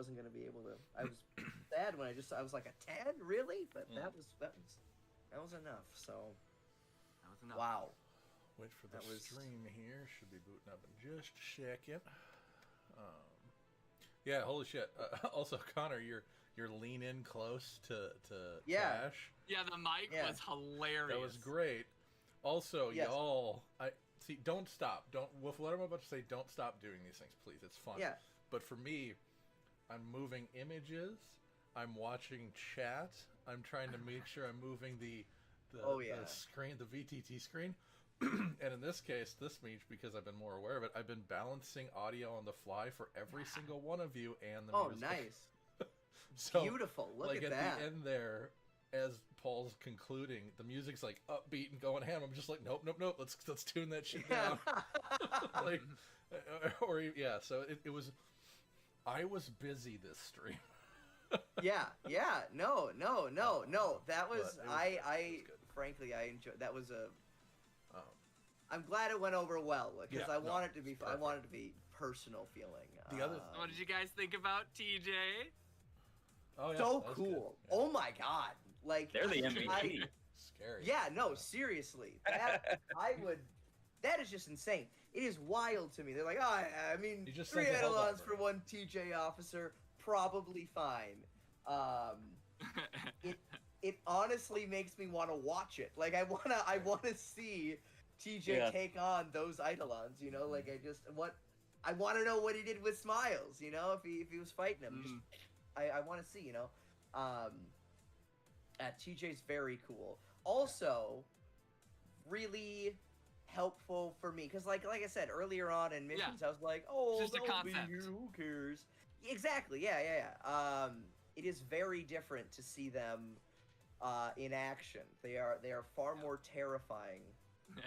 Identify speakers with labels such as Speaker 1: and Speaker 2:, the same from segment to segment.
Speaker 1: wasn't going to be able to. I was sad when I was like, a 10, really? But that was enough. So
Speaker 2: That was enough.
Speaker 1: wow.
Speaker 3: Wait for the stream here. Should be booting up in just a second. Yeah, holy shit. Also, Connor, you're lean in close to Cash.
Speaker 2: Yeah, the mic was hilarious.
Speaker 3: That was great. Also, y'all, don't stop. With what I'm about to say, don't stop doing these things, please. It's fun.
Speaker 1: Yeah.
Speaker 3: But for me, I'm moving images. I'm watching chat. I'm trying to make sure I'm moving the screen, the VTT screen. And in this case, because I've been more aware of it, I've been balancing audio on the fly for every single one of you and the music.
Speaker 1: Oh, nice.
Speaker 3: So,
Speaker 1: beautiful. Look
Speaker 3: like
Speaker 1: at
Speaker 3: at the end there, as Paul's concluding, the music's like upbeat and going ham. I'm just like, nope. Let's tune that shit down. So it was. I was busy this stream.
Speaker 1: No. That was frankly, I enjoyed. That was a. I'm glad it went over well because I want it to be. I want it to be personal feeling.
Speaker 2: What did you guys think about TJ?
Speaker 3: Oh, yeah,
Speaker 1: so cool! Yeah. Oh my god! Like
Speaker 4: they're the MVP.
Speaker 3: Scary.
Speaker 1: Yeah, no, seriously. That is just insane. It is wild to me. They're like, I mean, 3 Eidolons for 1 TJ officer, probably fine. It honestly makes me want to watch it. Like I wanna see TJ take on those Eidolons. You know, like I want to know what he did with Smiles. You know, if he was fighting him. I want to see. You know, TJ's very cool. Also, really helpful for me because like I said earlier on in missions, I was like,
Speaker 2: just a concept.
Speaker 1: Who cares? Exactly. Yeah. It is very different to see them in action. They are far more terrifying. So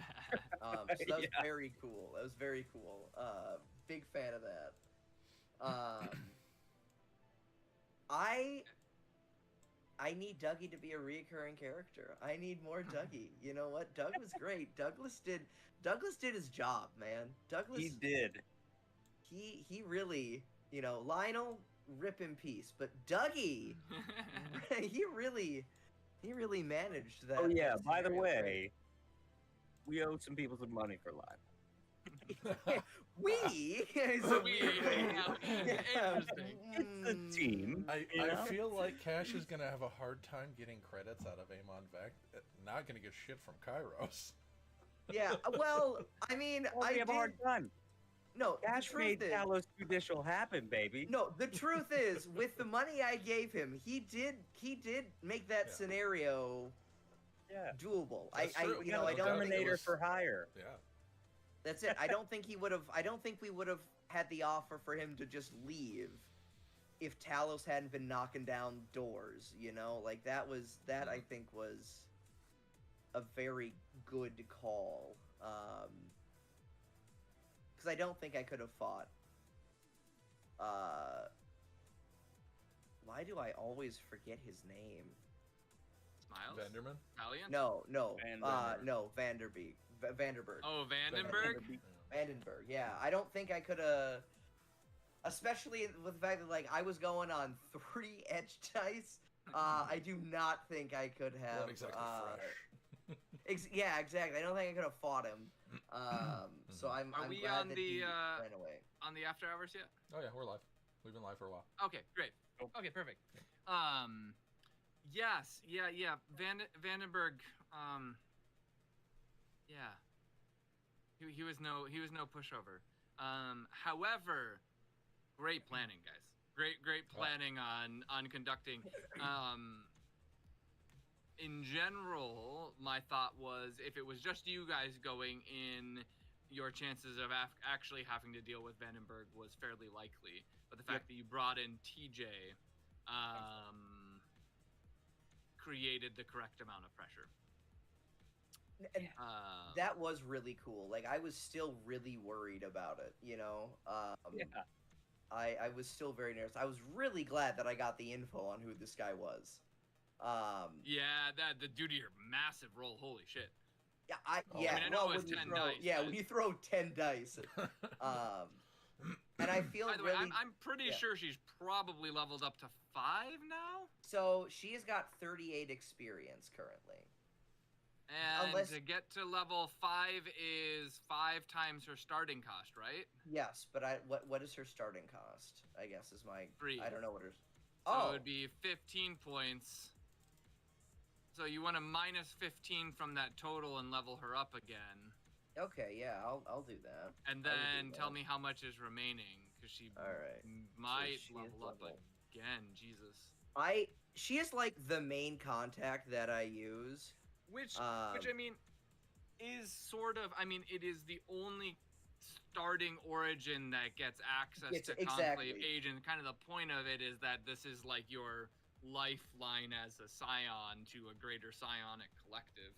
Speaker 1: that was very cool. That was very cool. Big fan of that. I need Dougie to be a reoccurring character. I need more Dougie. You know what? Doug was great. Douglas did his job, man.
Speaker 4: He did.
Speaker 1: He really, you know, Lionel, rip in peace, but Dougie, he really managed that.
Speaker 4: Oh yeah, by the way, we owe some people some money for live.
Speaker 1: It's a weird way.
Speaker 4: It's a team.
Speaker 3: I feel like Cash is going to have a hard time getting credits out of Amon Vec. Not going to get shit from Kairos.
Speaker 1: Yeah, well, I mean, I
Speaker 4: have a hard time.
Speaker 1: No,
Speaker 4: Cash made Talos Judicial happen, baby.
Speaker 1: No, the truth is, with the money I gave him, he did make that scenario doable. I don't
Speaker 4: Terminator for hire.
Speaker 3: Yeah.
Speaker 1: That's it. I don't think we would have had the offer for him to just leave if Talos hadn't been knocking down doors, you know? Like that I think was a very good call. Because I don't think I could have fought. Why do I always forget his name?
Speaker 2: Smiles?
Speaker 3: Vanderman?
Speaker 2: Valiant?
Speaker 1: No, Vanderbeek. Vanderberg.
Speaker 2: Oh, Vandenberg?
Speaker 1: Vandenberg, yeah. I don't think I could have... Especially with the fact that, like, I was going on 3 edge dice. I do not think I could have...
Speaker 3: Not exactly fresh.
Speaker 1: Yeah, exactly. I don't think I could have fought him. So I'm
Speaker 2: we
Speaker 1: glad
Speaker 2: on
Speaker 1: that
Speaker 2: the
Speaker 1: he ran away.
Speaker 2: on the after hours yet?
Speaker 3: Oh yeah, we're live. We've been live for a while.
Speaker 2: Okay, great. Okay, perfect. Yes, yeah. Vandenberg. Yeah. He was no pushover. However, great planning, guys. Great planning on conducting. In general, my thought was if it was just you guys going in, your chances of actually having to deal with Vandenberg was fairly likely. But the fact that you brought in TJ created the correct amount of pressure.
Speaker 1: And that was really cool. Like, I was still really worried about it, you know? I was still very nervous. I was really glad that I got the info on who this guy was.
Speaker 2: Yeah, the due to your massive roll, holy shit.
Speaker 1: Yeah,
Speaker 2: I know it was 10 dice.
Speaker 1: Yeah, when you throw 10 dice. And I feel
Speaker 2: By the way,
Speaker 1: really...
Speaker 2: I'm pretty sure she's probably leveled up to 5 now?
Speaker 1: So, she's got 38 experience currently.
Speaker 2: And to get to level 5 is 5 times her starting cost, right?
Speaker 1: Yes, but what is her starting cost? I guess is my...
Speaker 2: 3.
Speaker 1: I don't know what her...
Speaker 2: So it would be 15 points. So you want to minus 15 from that total and level her up again.
Speaker 1: Okay, yeah, I'll do that.
Speaker 2: And then tell me how much is remaining, because she might level up again. Jesus.
Speaker 1: She is like the main contact that I use.
Speaker 2: Which I mean, is sort of, I mean, it is the only starting origin that gets access to Conclave Agent. Kind of the point of it is that this is like your lifeline as a scion to a greater psionic collective.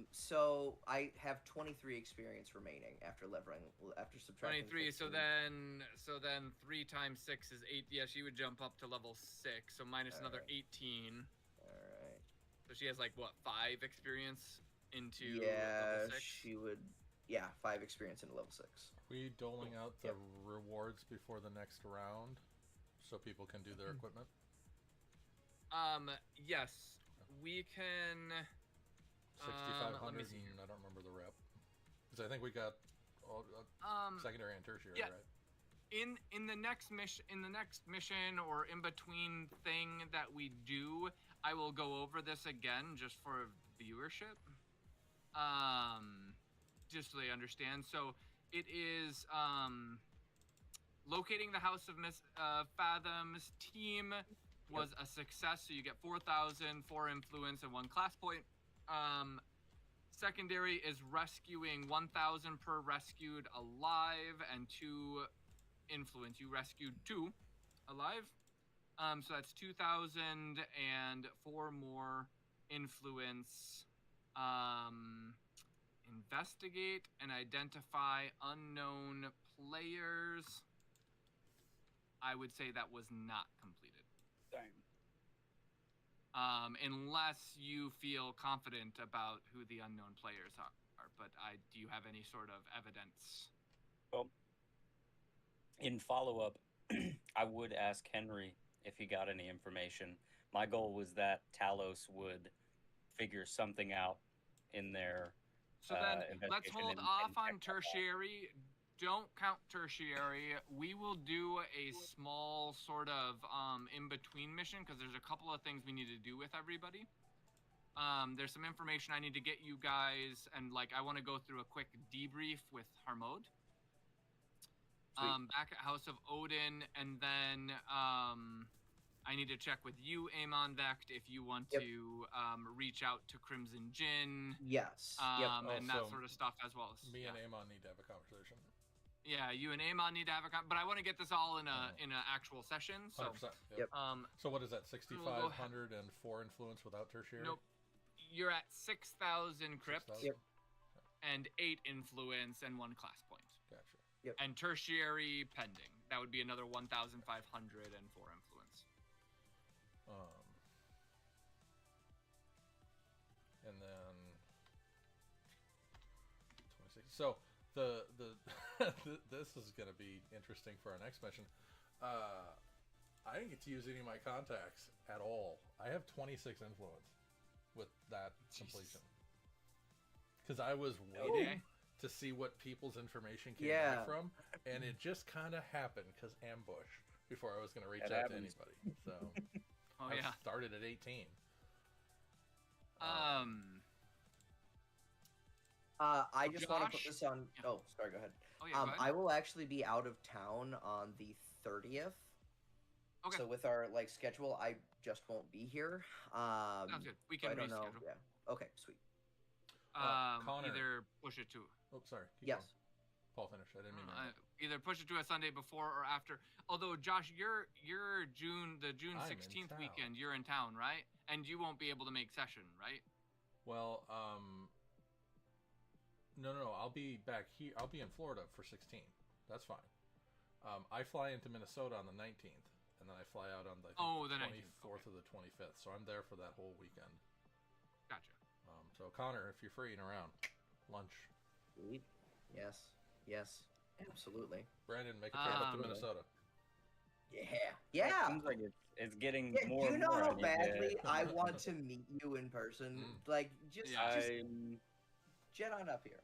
Speaker 1: So I have 23 experience remaining after subtracting
Speaker 2: 23. 15. So then 3 times 6 is 8. Yeah, she would jump up to level 6. So minus another 18.
Speaker 1: All right.
Speaker 2: So she has like what, 5 experience into
Speaker 1: level
Speaker 2: 6?
Speaker 1: She would. Yeah, 5 experience into level 6.
Speaker 3: Are we doling out the rewards before the next round, so people can do their equipment?
Speaker 2: Yes, we can.
Speaker 3: 6,500 and I don't remember the rep. Because I think we got secondary and tertiary, right?
Speaker 2: In the next mission or in between thing that we do, I will go over this again just for viewership. Just so they understand. So it is locating the House of Fathoms team was a success. So you get 4,000, 4 influence, and 1 class point. Secondary is rescuing 1,000 per rescued alive and 2 influence. You rescued 2 alive. So that's 2,000 and 4 more influence. Investigate and identify unknown players. I would say that was not completed.
Speaker 4: Dang.
Speaker 2: Unless you feel confident about who the unknown players are. But do you have any sort of evidence?
Speaker 4: Well, in follow-up, I would ask Henry if he got any information. My goal was that Talos would figure something out in their
Speaker 2: So then let's hold off on tertiary. Don't count tertiary. We will do a small sort of in-between mission because there's a couple of things we need to do with everybody. There's some information I need to get you guys, and like I want to go through a quick debrief with Harmod. Back at House of Odin, and then I need to check with you, Amon Vecht, if you want to reach out to Crimson Jinn.
Speaker 1: Yes.
Speaker 2: And that sort of stuff as well.
Speaker 3: Me and Amon need to have a conversation.
Speaker 2: Yeah, you and Amon need to have but I want to get this all in an actual session. So,
Speaker 3: 100%. So what is that? 6,500 and 4 influence without tertiary?
Speaker 2: Nope. You're at 6,000 crypt.
Speaker 3: 6,
Speaker 2: And 8 influence and 1 class point.
Speaker 3: Gotcha.
Speaker 2: And tertiary pending. That would be another 1,500 and 4 influence.
Speaker 3: And then 26. So the this is going to be interesting for our next mission. I didn't get to use any of my contacts at all. I have 26 influence with that completion because I was waiting to see what people's information came back from, and it just kind of happened because ambush before I was going to reach out to anybody. So I started at 18.
Speaker 1: I just want to put this on. Oh, sorry. Go ahead.
Speaker 2: Oh, yeah, go ahead.
Speaker 1: I will actually be out of town on the 30th.
Speaker 2: Okay.
Speaker 1: So with our schedule, I just won't be here.
Speaker 2: Sounds good. We can reschedule.
Speaker 1: Yeah. Okay. Sweet.
Speaker 3: Connor.
Speaker 2: Either push it to.
Speaker 3: Oh, sorry.
Speaker 1: Yes.
Speaker 3: Paul, finish. I didn't mean that.
Speaker 2: Either push it to a Sunday before or after. Although Josh, you're June 16th weekend. You're in town, right? And you won't be able to make session, right?
Speaker 3: Well, no. I'll be back here. I'll be in Florida for 16. That's fine. I fly into Minnesota on the 19th, and then I fly out on the 24th or the 25th. So I'm there for that whole weekend.
Speaker 2: Gotcha.
Speaker 3: So Connor, if you're free and around, lunch.
Speaker 1: Sweet. Yes. Absolutely.
Speaker 3: Brandon, make a trip up to Minnesota.
Speaker 1: Yeah.
Speaker 4: It seems like it's getting more.
Speaker 1: Do you
Speaker 4: and
Speaker 1: know
Speaker 4: more
Speaker 1: how
Speaker 4: I need
Speaker 1: badly
Speaker 4: to-
Speaker 1: I want to meet you in person? Like, just jet on up here.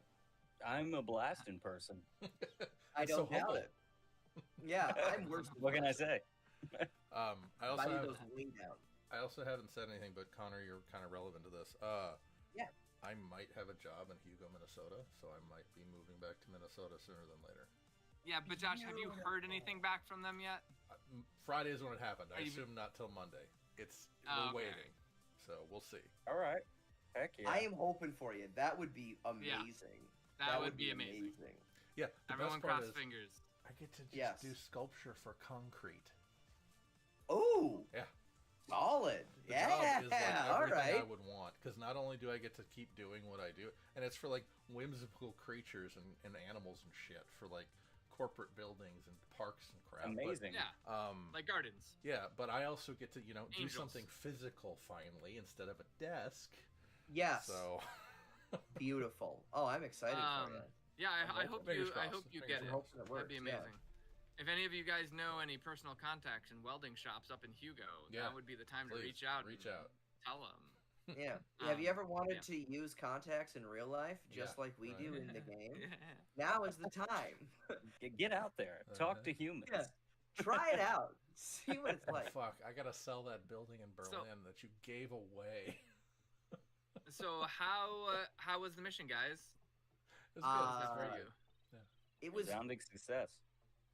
Speaker 4: I'm a blast in person.
Speaker 1: I don't
Speaker 3: so
Speaker 1: doubt it. Yeah, I'm worse.
Speaker 4: What can I say?
Speaker 3: I also
Speaker 1: Body
Speaker 3: have,
Speaker 1: goes way down.
Speaker 3: I also haven't said anything, but Connor, you're kind of relevant to this.
Speaker 1: Yeah.
Speaker 3: I might have a job in Hugo, Minnesota, so I might be moving back to Minnesota sooner than later.
Speaker 2: Yeah, but Josh, have you heard anything back from them yet?
Speaker 3: Friday is when it happened. I
Speaker 2: Are you-
Speaker 3: assume not till Monday.
Speaker 2: Oh,
Speaker 3: We're
Speaker 2: okay.
Speaker 3: waiting, so we'll see.
Speaker 4: All right. Heck yeah.
Speaker 1: I am hoping for you. That would be amazing.
Speaker 2: That would be amazing.
Speaker 3: Yeah, the
Speaker 2: Everyone
Speaker 3: best part
Speaker 2: cross
Speaker 3: is
Speaker 2: fingers.
Speaker 3: I get to just do sculpture for concrete.
Speaker 1: Oh.
Speaker 3: Yeah.
Speaker 1: Solid.
Speaker 3: The job is like
Speaker 1: all
Speaker 3: everything
Speaker 1: right.
Speaker 3: I would want, because not only do I get to keep doing what I do, and it's for like whimsical creatures and animals and shit for like corporate buildings and parks and crap.
Speaker 4: Amazing.
Speaker 2: Yeah. Like gardens.
Speaker 3: Yeah, but I also get to, do
Speaker 2: Angels.
Speaker 3: something physical finally instead of a desk.
Speaker 1: Yes.
Speaker 3: So
Speaker 1: beautiful. Oh, I'm excited for you.
Speaker 2: Yeah, I hope
Speaker 3: Fingers
Speaker 2: you. I
Speaker 3: crossed.
Speaker 2: hope you
Speaker 3: Fingers
Speaker 2: get it.
Speaker 1: crossed. Hoping it
Speaker 2: That'd be
Speaker 1: works, yeah.
Speaker 2: amazing. If any of you guys know any personal contacts in welding shops up in Hugo,
Speaker 3: Yeah,
Speaker 2: that would be the time to
Speaker 3: please,
Speaker 2: reach out.
Speaker 3: reach
Speaker 2: and
Speaker 3: out.
Speaker 2: Tell them.
Speaker 1: Yeah. Have you ever wanted to use contacts in real life, just
Speaker 3: Yeah,
Speaker 1: like we
Speaker 3: right.
Speaker 1: do in the game? Now is the time.
Speaker 4: Get out there. Talk to humans.
Speaker 1: Yeah. Try it out. See what it's like.
Speaker 3: Fuck, I gotta sell that building in Berlin that you gave away.
Speaker 2: So how was the mission, guys?
Speaker 3: It's good. It's
Speaker 2: For
Speaker 3: very
Speaker 2: you.
Speaker 3: good.
Speaker 1: It was
Speaker 4: Resounding success.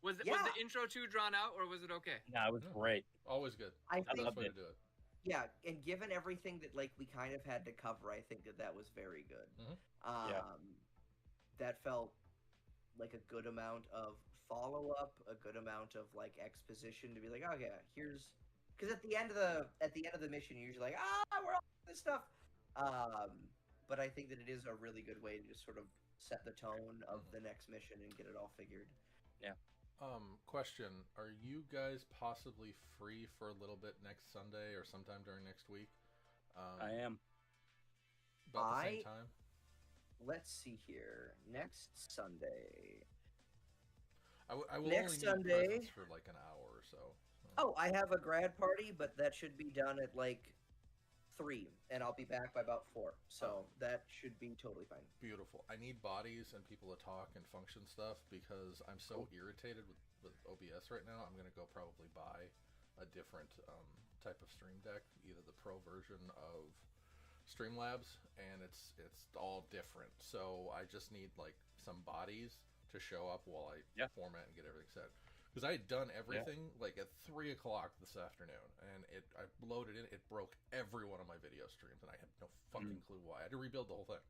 Speaker 2: Was the intro too drawn out, or was it okay?
Speaker 4: No, it was great.
Speaker 3: Always good.
Speaker 1: I
Speaker 3: That's
Speaker 1: think
Speaker 3: the way to do it.
Speaker 1: Yeah, and given everything that like we kind of had to cover, I think that was very good. That felt like a good amount of follow up, a good amount of like exposition to be like, oh yeah, here's because at the end of the mission, you're usually like, we're all this stuff. But I think that it is a really good way to just sort of set the tone of the next mission and get it all figured.
Speaker 4: Yeah.
Speaker 3: Question: are you guys possibly free for a little bit next Sunday or sometime during next week?
Speaker 4: I am.
Speaker 3: About the same time.
Speaker 1: Let's see here. Next Sunday.
Speaker 3: I will
Speaker 1: Next
Speaker 3: only need
Speaker 1: Sunday.
Speaker 3: presents for like an hour or so.
Speaker 1: Oh, I have a grad party, but that should be done at like 3, and I'll be back by about 4. So that should be totally fine.
Speaker 3: Beautiful. I need bodies and people to talk and function stuff because I'm so irritated with OBS right now. I'm gonna go probably buy a different type of stream deck, either the pro version of Streamlabs, and it's all different. So I just need like some bodies to show up while I format and get everything set. Because I had done everything like at 3 o'clock this afternoon, and I loaded in. It broke every one of my video streams, and I had no fucking clue why. I had to rebuild the whole thing.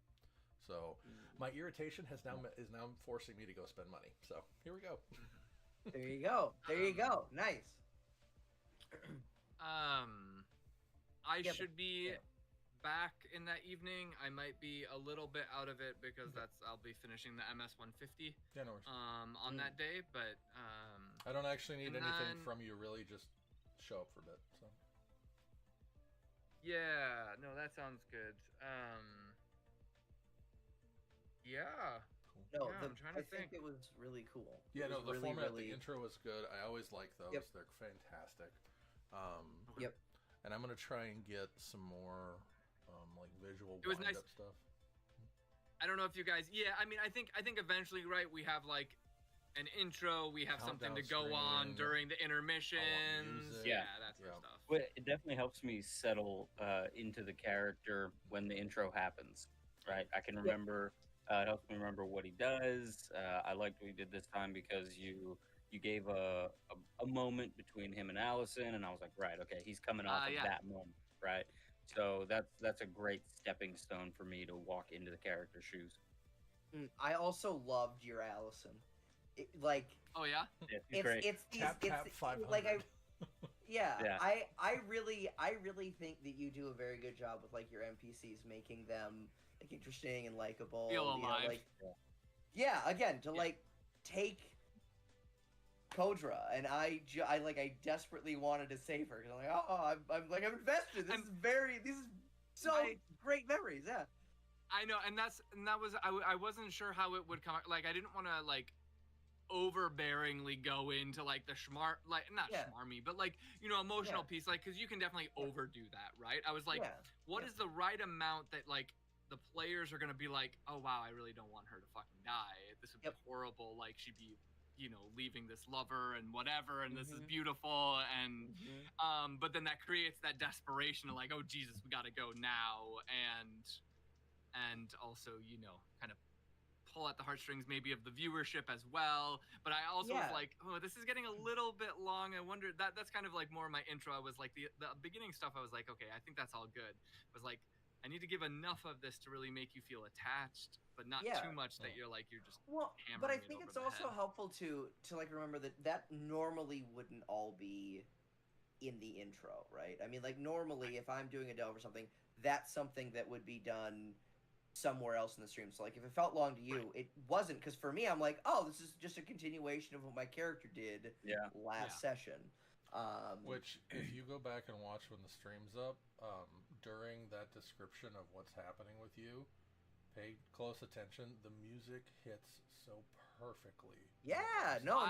Speaker 3: So my irritation is now forcing me to go spend money. So here we go.
Speaker 1: There you go. There you go. Nice.
Speaker 2: I should be back in that evening. I might be a little bit out of it because I'll be finishing the MS 150.
Speaker 3: Yeah, no worries.
Speaker 2: On that day, but
Speaker 3: I don't actually need anything from you. Really, just show up for a bit. So.
Speaker 2: Yeah. No, that sounds good. Yeah.
Speaker 1: No,
Speaker 2: Yeah, I'm trying to
Speaker 1: I think it was really cool.
Speaker 3: Yeah, no, the
Speaker 1: really,
Speaker 3: format,
Speaker 1: really...
Speaker 3: the intro was good. I always like those.
Speaker 1: Yep.
Speaker 3: They're fantastic.
Speaker 1: Yep.
Speaker 3: And I'm gonna try and get some more like visual
Speaker 2: It was nice.
Speaker 3: wind-up stuff.
Speaker 2: I don't know if you guys. Yeah, I mean, I think eventually, right? We have like an intro. We have something to go on
Speaker 3: screen,
Speaker 2: during the intermissions.
Speaker 3: music.
Speaker 2: Yeah, that sort of stuff.
Speaker 4: Well, it definitely helps me settle into the character when the intro happens. Right, I can remember. It helps me remember what he does. I liked what he did this time because you gave a moment between him and Allison, and I was like, right, okay, he's coming off of that moment, right? So that's a great stepping stone for me to walk into the character's shoes.
Speaker 1: I also loved your Allison.
Speaker 2: Oh yeah,
Speaker 4: she's great.
Speaker 1: It's
Speaker 3: 500.
Speaker 1: like I really think that you do a very good job with like your NPCs, making them like interesting and likable.
Speaker 2: Feel alive.
Speaker 1: Again, to like take Kodra, and I desperately wanted to save her because I'm invested. This is so great memories. Yeah,
Speaker 2: I know, and that was I wasn't sure how it would come. Like I didn't want to like overbearingly go into like the not
Speaker 1: Yeah.
Speaker 2: schmarmy, but like, you know, emotional piece, like, because you can definitely overdo that, right? I was like, what is the right amount that like the players are gonna be like, oh wow, I really don't want her to fucking die. This would be horrible. Like, she'd be, you know, leaving this lover and whatever, and this is beautiful, and but then that creates that desperation of like, oh Jesus, we gotta go now, and also, you know, kind of pull at the heartstrings maybe of the viewership as well. But I also was like, oh, this is getting a little bit long. I wonder that's kind of like more my intro. I was like the beginning stuff, I was like, okay, I think that's all good. I was like, I need to give enough of this to really make you feel attached, but not too much that you're like, you're just hammering.
Speaker 1: But I think it's also helpful to like remember that normally wouldn't all be in the intro, right? I mean, like, normally if I'm doing a delve or something, that's something that would be done somewhere else in the stream. So like, if it felt long to you, it wasn't, because for me, I'm like, oh, this is just a continuation of what my character did last session.
Speaker 3: Which, if you go back and watch when the stream's up, during that description of what's happening with you, pay close attention. The music hits so perfectly.
Speaker 1: Yeah, no.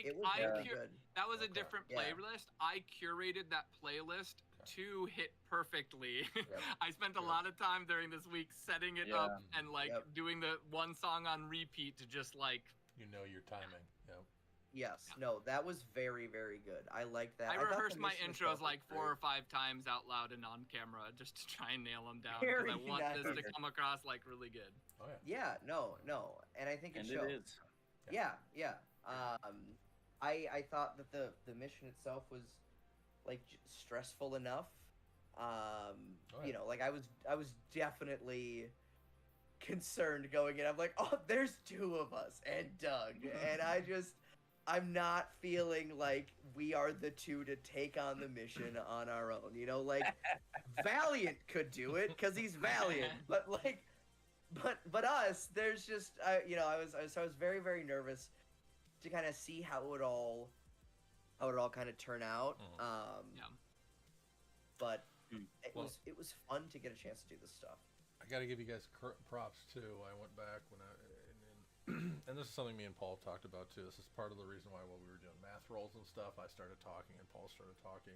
Speaker 1: It was very good.
Speaker 2: That was a different playlist. I curated that playlist to hit perfectly. I spent a lot of time during this week setting it up and like doing the one song on repeat to just like,
Speaker 3: you know, your timing.
Speaker 1: Yes, no, that was very, very good. I liked that.
Speaker 2: I rehearsed my intros like 4 or 5 times out loud and on camera just to try and nail them down, because I want this to come across like really good.
Speaker 3: Oh yeah.
Speaker 1: No, and I think it shows.
Speaker 4: It is.
Speaker 1: Yeah. I thought that the mission itself was like stressful enough. You know, like I was definitely concerned going in. I'm like, oh, there's 2 of us and Doug, and I'm not feeling like we are the 2 to take on the mission on our own. You know, like Valiant could do it because he's Valiant, but like, but us, there's just you know, I was very, very nervous to kind of see how it would all kind of turn out. But it was fun to get a chance to do this stuff.
Speaker 3: I got to give you guys props too. I went back when and this is something me and Paul talked about too. This is part of the reason why when we were doing math rolls and stuff, I started talking and Paul started talking.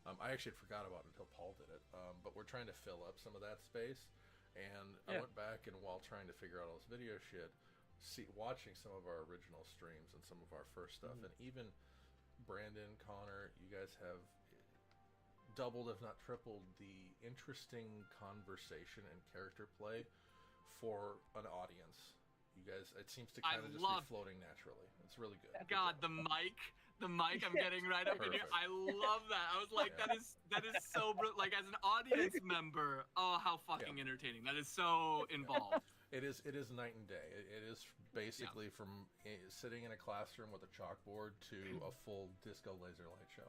Speaker 3: I actually forgot about it until Paul did it. But we're trying to fill up some of that space. And I went back and while trying to figure out all this video shit, watching some of our original streams and some of our first stuff, and even Brandon, Connor, you guys have doubled, if not tripled, the interesting conversation and character play for an audience. You guys, it seems to kind of just be floating naturally. It's really good.
Speaker 2: God, the mic I'm getting right up in here. I love that. I was like, that is so like, as an audience member, oh, how fucking entertaining. That is so involved.
Speaker 3: It is night and day. It is basically from sitting in a classroom with a chalkboard to a full disco laser light show.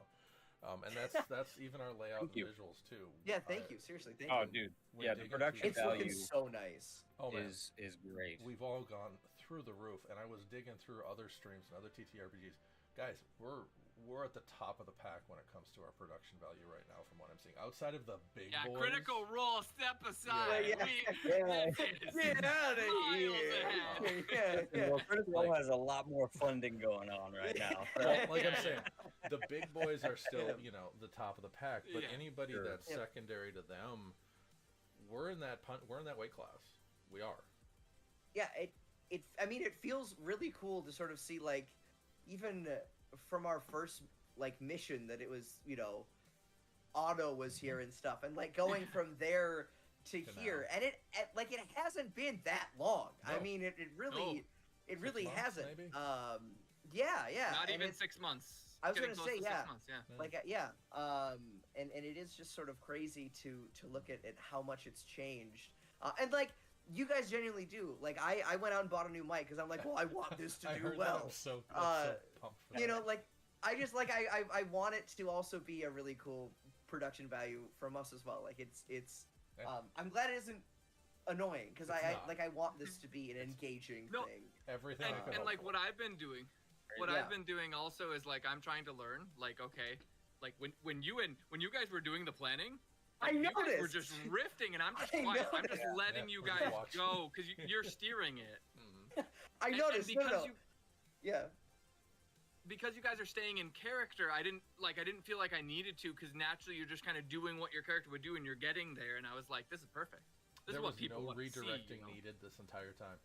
Speaker 3: And that's even our layout and visuals too.
Speaker 1: Yeah, thank you. Seriously, thank you.
Speaker 4: Oh, dude. Yeah, the production value
Speaker 1: looking so nice.
Speaker 4: Is great.
Speaker 3: We've all gone through the roof, and I was digging through other streams and other TTRPGs. Guys, we're at the top of the pack when it comes to our production value right now, from what I'm seeing. Outside of the big boys.
Speaker 2: Critical Role, step aside.
Speaker 1: Get out of here.
Speaker 4: Well, Critical Role has a lot more funding going on right now.
Speaker 3: Like I'm saying, the big boys are still, you know, the top of the pack. But anybody that's secondary to them, we're in that weight class. We are.
Speaker 1: Yeah, I mean, it feels really cool to sort of see, like, even from our first like mission, that it was, you know, Otto was here and stuff, and like going from there to here, and it hasn't been that long. No. I mean, it really hasn't.
Speaker 3: Maybe?
Speaker 2: Not even 6 months.
Speaker 1: I was gonna say
Speaker 2: 6 months,
Speaker 1: like and it is just sort of crazy to look at how much it's changed, and like, you guys genuinely do. Like, I went out and bought a new mic because I'm like, well, I want this to do well.
Speaker 3: I'm so pumped for
Speaker 1: you know, like, I just like I want it to also be a really cool production value from us as well. Like, it's I'm glad it isn't annoying, because I want this to be an engaging thing.
Speaker 3: Everything.
Speaker 2: And like what I've been doing. I've been doing also is like, I'm trying to learn, like, okay, like when you guys were doing the planning,
Speaker 1: I noticed.
Speaker 2: You guys were just riffing, and I'm just quiet. I'm just letting you guys go because you're steering it.
Speaker 1: I noticed. Yeah.
Speaker 2: Because you guys are staying in character, I didn't feel like I needed to, because naturally you're just kind of doing what your character would do and you're getting there, and I was like, this is perfect. This is what people want to see.
Speaker 3: There was no redirecting needed this entire time.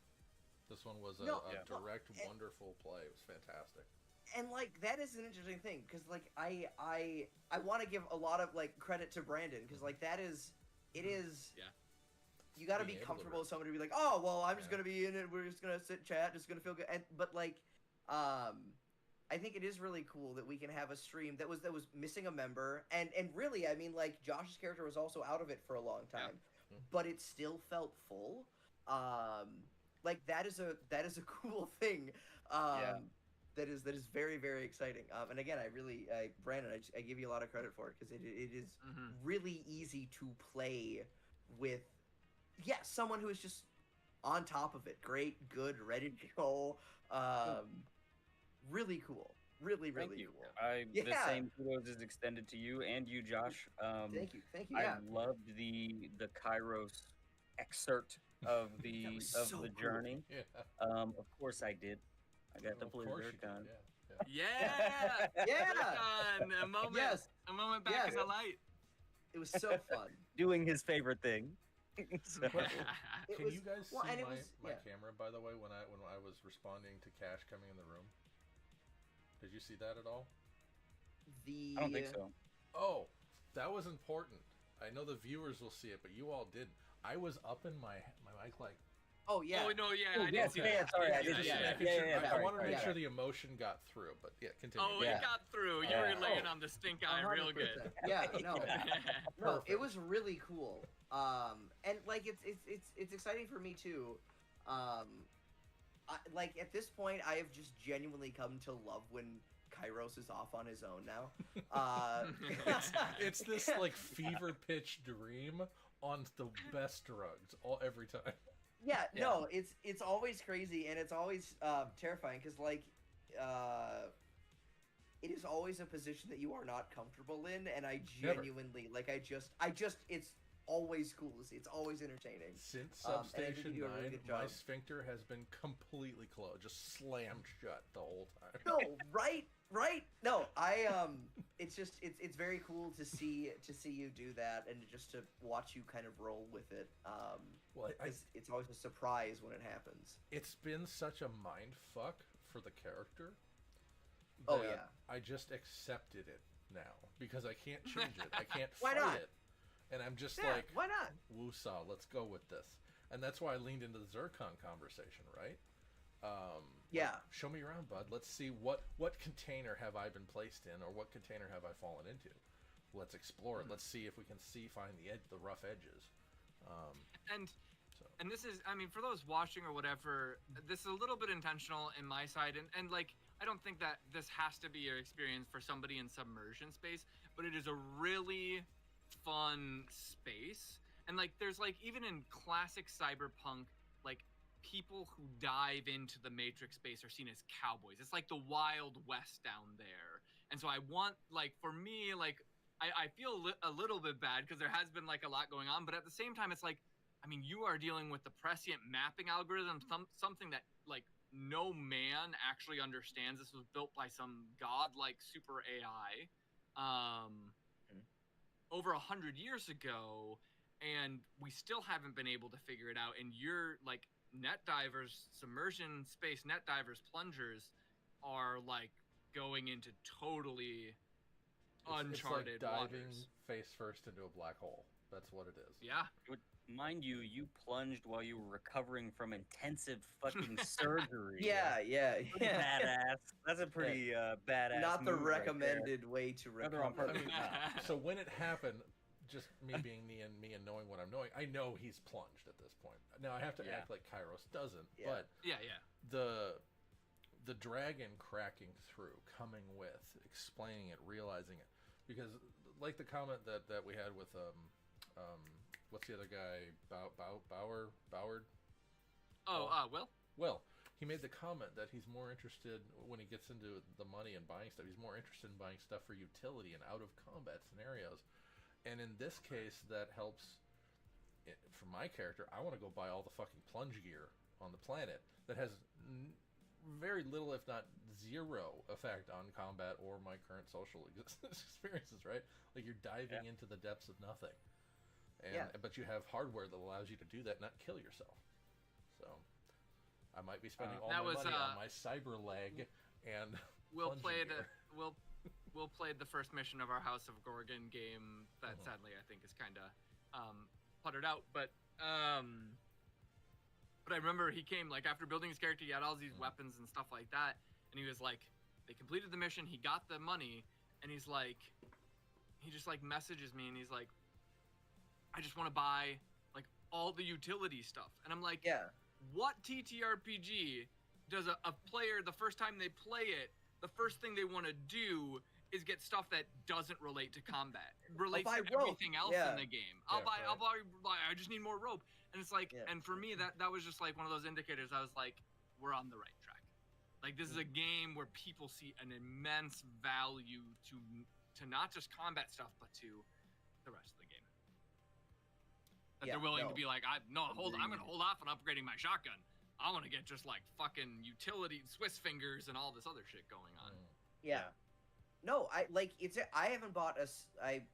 Speaker 3: This one was a direct, wonderful play. It was fantastic.
Speaker 1: And like that is an interesting thing, because like I want to give a lot of like credit to Brandon, because like it is you got to be comfortable with somebody to be like, oh well, I'm just gonna be in it, we're just gonna sit chat, just gonna feel good, but like I think it is really cool that we can have a stream that was missing a member, and really, I mean, like Josh's character was also out of it for a long time, but it still felt full. Like that is a cool thing. That is very, very exciting. And again, Brandon, I give you a lot of credit for it, because it is really easy to play with. Someone who is just on top of it, great, good, ready to go. Really cool. Really cool.
Speaker 4: The same kudos is extended to you and you, Josh.
Speaker 1: Thank you.
Speaker 4: I loved the Kairos excerpt of the journey. Of course I did. I got the blue Zircon.
Speaker 2: Zircon! A moment back in the light.
Speaker 1: It was so fun.
Speaker 4: Doing his favorite thing.
Speaker 3: Can you guys see my camera, by the way, when I was responding to Cash coming in the room? Did you see that at all?
Speaker 4: I don't think so.
Speaker 3: Oh, that was important. I know the viewers will see it, but you all didn't. I was up in my mic like...
Speaker 2: Oh, yeah. Oh, no, yeah, I didn't see that.
Speaker 4: Sorry, I didn't see that.
Speaker 3: I wanted to make sure the emotion got through, but continue.
Speaker 2: Oh, it got through. You were laying on the stink eye 100%. Real good.
Speaker 1: Yeah, no, it was really cool. And like it's exciting for me too. Like at this point, I have just genuinely come to love when Kairos is off on his own now.
Speaker 3: It's this like fever pitch dream on the best drugs every time.
Speaker 1: Yeah, no, it's always crazy, and it's always terrifying, because like it is always a position that you are not comfortable in, and I genuinely like I just it's always cool to see. It's always entertaining.
Speaker 3: Since Substation 9, my sphincter has been completely closed, just slammed shut the whole time.
Speaker 1: No, right? No, it's very cool to see you do that, and just to watch you kind of roll with it. Well, it's always a surprise when it happens.
Speaker 3: It's been such a mind fuck for the character. I just accepted it now, because I can't change it. I can't fight it. And I'm just like,
Speaker 1: why not?
Speaker 3: Woosah, let's go with this. And that's why I leaned into the Zircon conversation, right? Show me around, bud. Let's see what container have I been placed in, or what container have I fallen into. Let's explore it. Let's see if we can find the rough edges.
Speaker 2: And this is, I mean, for those watching or whatever, this is a little bit intentional in my side, and like, I don't think that this has to be your experience for somebody in submersion space, but it is a really fun space. And like, there's like, even in classic cyberpunk, like, people who dive into the Matrix space are seen as cowboys. It's like the Wild West down there. And so I want, like, for me, like, I feel a little bit bad, because there has been like a lot going on, but at the same time, it's like, I mean, you are dealing with the prescient mapping algorithm, something that like no man actually understands. This was built by some godlike super AI over 100 years ago, and we still haven't been able to figure it out. And you're like, net divers, submersion space net divers, plungers are like going into totally uncharted
Speaker 3: it's like diving
Speaker 2: waters.
Speaker 3: Face first into a black hole. That's what it is.
Speaker 2: Yeah.
Speaker 4: Mind you, you plunged while you were recovering from intensive fucking surgery.
Speaker 1: Yeah.
Speaker 4: Badass. That's a pretty badass.
Speaker 1: Not the
Speaker 4: move
Speaker 1: recommended way to recover.
Speaker 3: I mean, so when it happened, just me being me and knowing what I'm knowing, I know he's plunged at this point. Now I have to act like Kairos doesn't, but the dragon cracking through, coming with, explaining it, realizing it, because like the comment that we had with what's the other guy? Boward?
Speaker 2: Will?
Speaker 3: Well, he made the comment that he's more interested, when he gets into the money and buying stuff, he's more interested in buying stuff for utility and out of combat scenarios. And in this case, that helps. For my character, I want to go buy all the fucking plunge gear on the planet that has very little, if not zero, effect on combat or my current social experiences, right? Like, you're diving into the depths of nothing. And, but you have hardware that allows you to do that, not kill yourself. So, I might be spending all my money on my cyber leg and
Speaker 2: Will played the first mission of our House of Gorgon game that sadly I think is kind of puttered out, but I remember he came like after building his character, he had all these weapons and stuff like that, and he was like, they completed the mission, he got the money, and he's like, he just like messages me and he's like, I just want to buy like all the utility stuff, and I'm like, what TTRPG does a player, the first time they play it, the first thing they want to do is get stuff that doesn't relate to combat, relates to everything else in the game. I'll buy, I just need more rope. And it's like, and for me, that was just like one of those indicators. I was like, we're on the right track. Like, this is a game where people see an immense value to not just combat stuff, but to the rest of the game. That they're willing to be like, I'm going to hold off on upgrading my shotgun. I want to get just like fucking utility Swiss fingers and all this other shit going on.
Speaker 1: No, I haven't bought I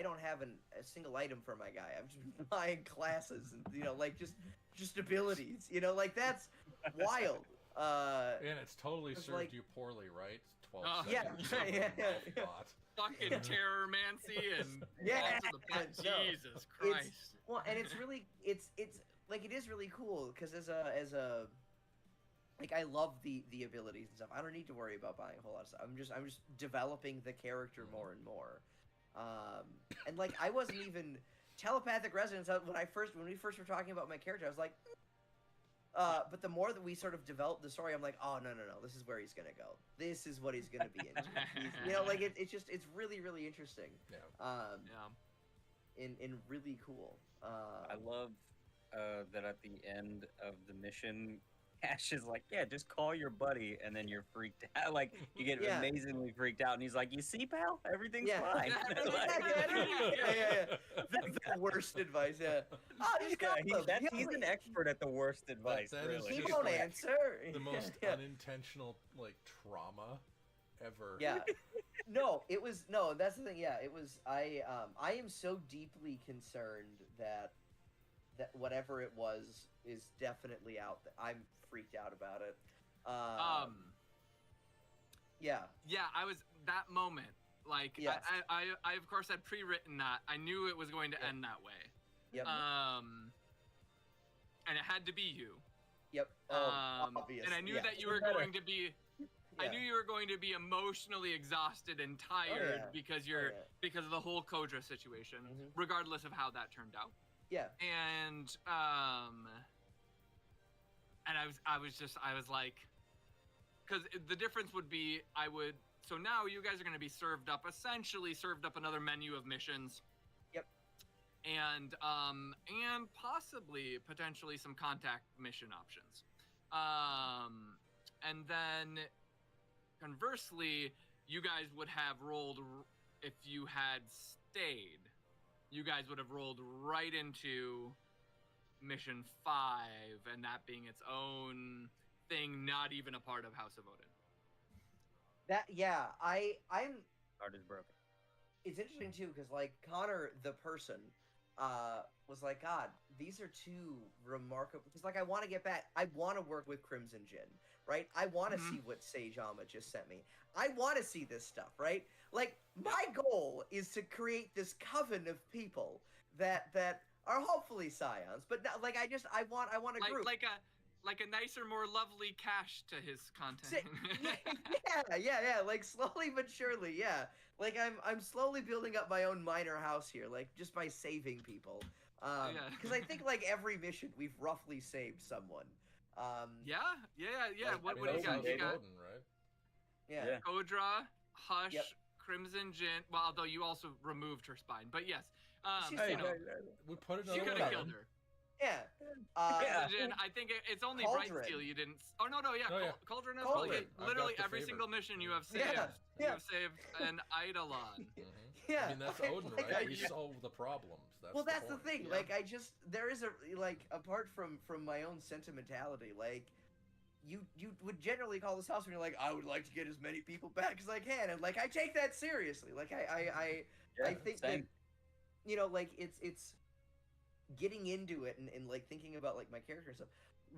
Speaker 1: don't have a single item for my guy. I'm just buying classes and just abilities. Like, that's wild.
Speaker 3: And it's totally served you poorly, right? 12 seconds.
Speaker 2: Fucking terrormancy and Jesus Christ.
Speaker 1: And it's really it's like, it is really cool because as a like, I love the abilities and stuff. I don't need to worry about buying a whole lot of stuff. I'm just developing the character more and more. And like, I wasn't even telepathic resonance when we first were talking about my character. I was like, but the more that we sort of developed the story, I'm like, oh no, this is where he's gonna go. This is what he's gonna be into. Like, it's really, really interesting. And really cool.
Speaker 4: I love that at the end of the mission, Ash is like, just call your buddy, and then you're freaked out. Like, you get amazingly freaked out, and he's like, you see, pal? Everything's fine.
Speaker 1: The worst advice,
Speaker 4: he's an expert at the worst advice, really.
Speaker 1: He won't answer.
Speaker 3: The most unintentional, like, trauma ever.
Speaker 1: That's the thing, it was, I am so deeply concerned that whatever it was is definitely out there. I'm freaked out about it.
Speaker 2: I was that moment. Like, I of course had pre-written that. I knew it was going to end that way. And it had to be you.
Speaker 1: Obvious.
Speaker 2: And I knew that you were going to be. I knew you were going to be emotionally exhausted and tired because because of the whole Kodra situation, regardless of how that turned out. And I was like, because the difference would be, so now you guys are going to be essentially served up another menu of missions. And possibly, potentially some contact mission options. And then, conversely, you guys would have rolled, if you had stayed, you guys would have rolled right into mission 5, and that being its own thing, not even a part of House of Odin.
Speaker 1: I'm
Speaker 4: heart is broken.
Speaker 1: It's interesting too, because like Connor the person was like, God, these are two remarkable, because like, I want to get back, I want to work with Crimson Jinn, right? I want to see what Sage Alma just sent me. I want to see this stuff, right? Like, my goal is to create this coven of people that are hopefully scions, but not, like, I want a group.
Speaker 2: Like a nicer, more lovely cache to his content.
Speaker 1: Like, slowly but surely, Like, I'm slowly building up my own minor house here, like, just by saving people. Because I think, like, every mission, we've roughly saved someone.
Speaker 2: Like, what do you got? You got
Speaker 3: Odin, right?
Speaker 2: Kodra, Hush, Crimson Jinn. Well, although you also removed her spine, but yes.
Speaker 3: We put it on.
Speaker 2: You could have killed her. Crimson Jinn, I think it's only Brightsteel you didn't. Oh no, Cauldron as well. Literally every single mission you have saved. You have saved an Eidolon.
Speaker 3: I mean, that's Odin, right? We solve the problems.
Speaker 1: That's the thing. Like, there is a, like, apart from my own sentimentality, like, you would generally call this house when you're like, I would like to get as many people back as I can, and like I take that seriously. Like I think
Speaker 4: same.
Speaker 1: that, you know, like it's getting into it and like thinking about like my character and stuff.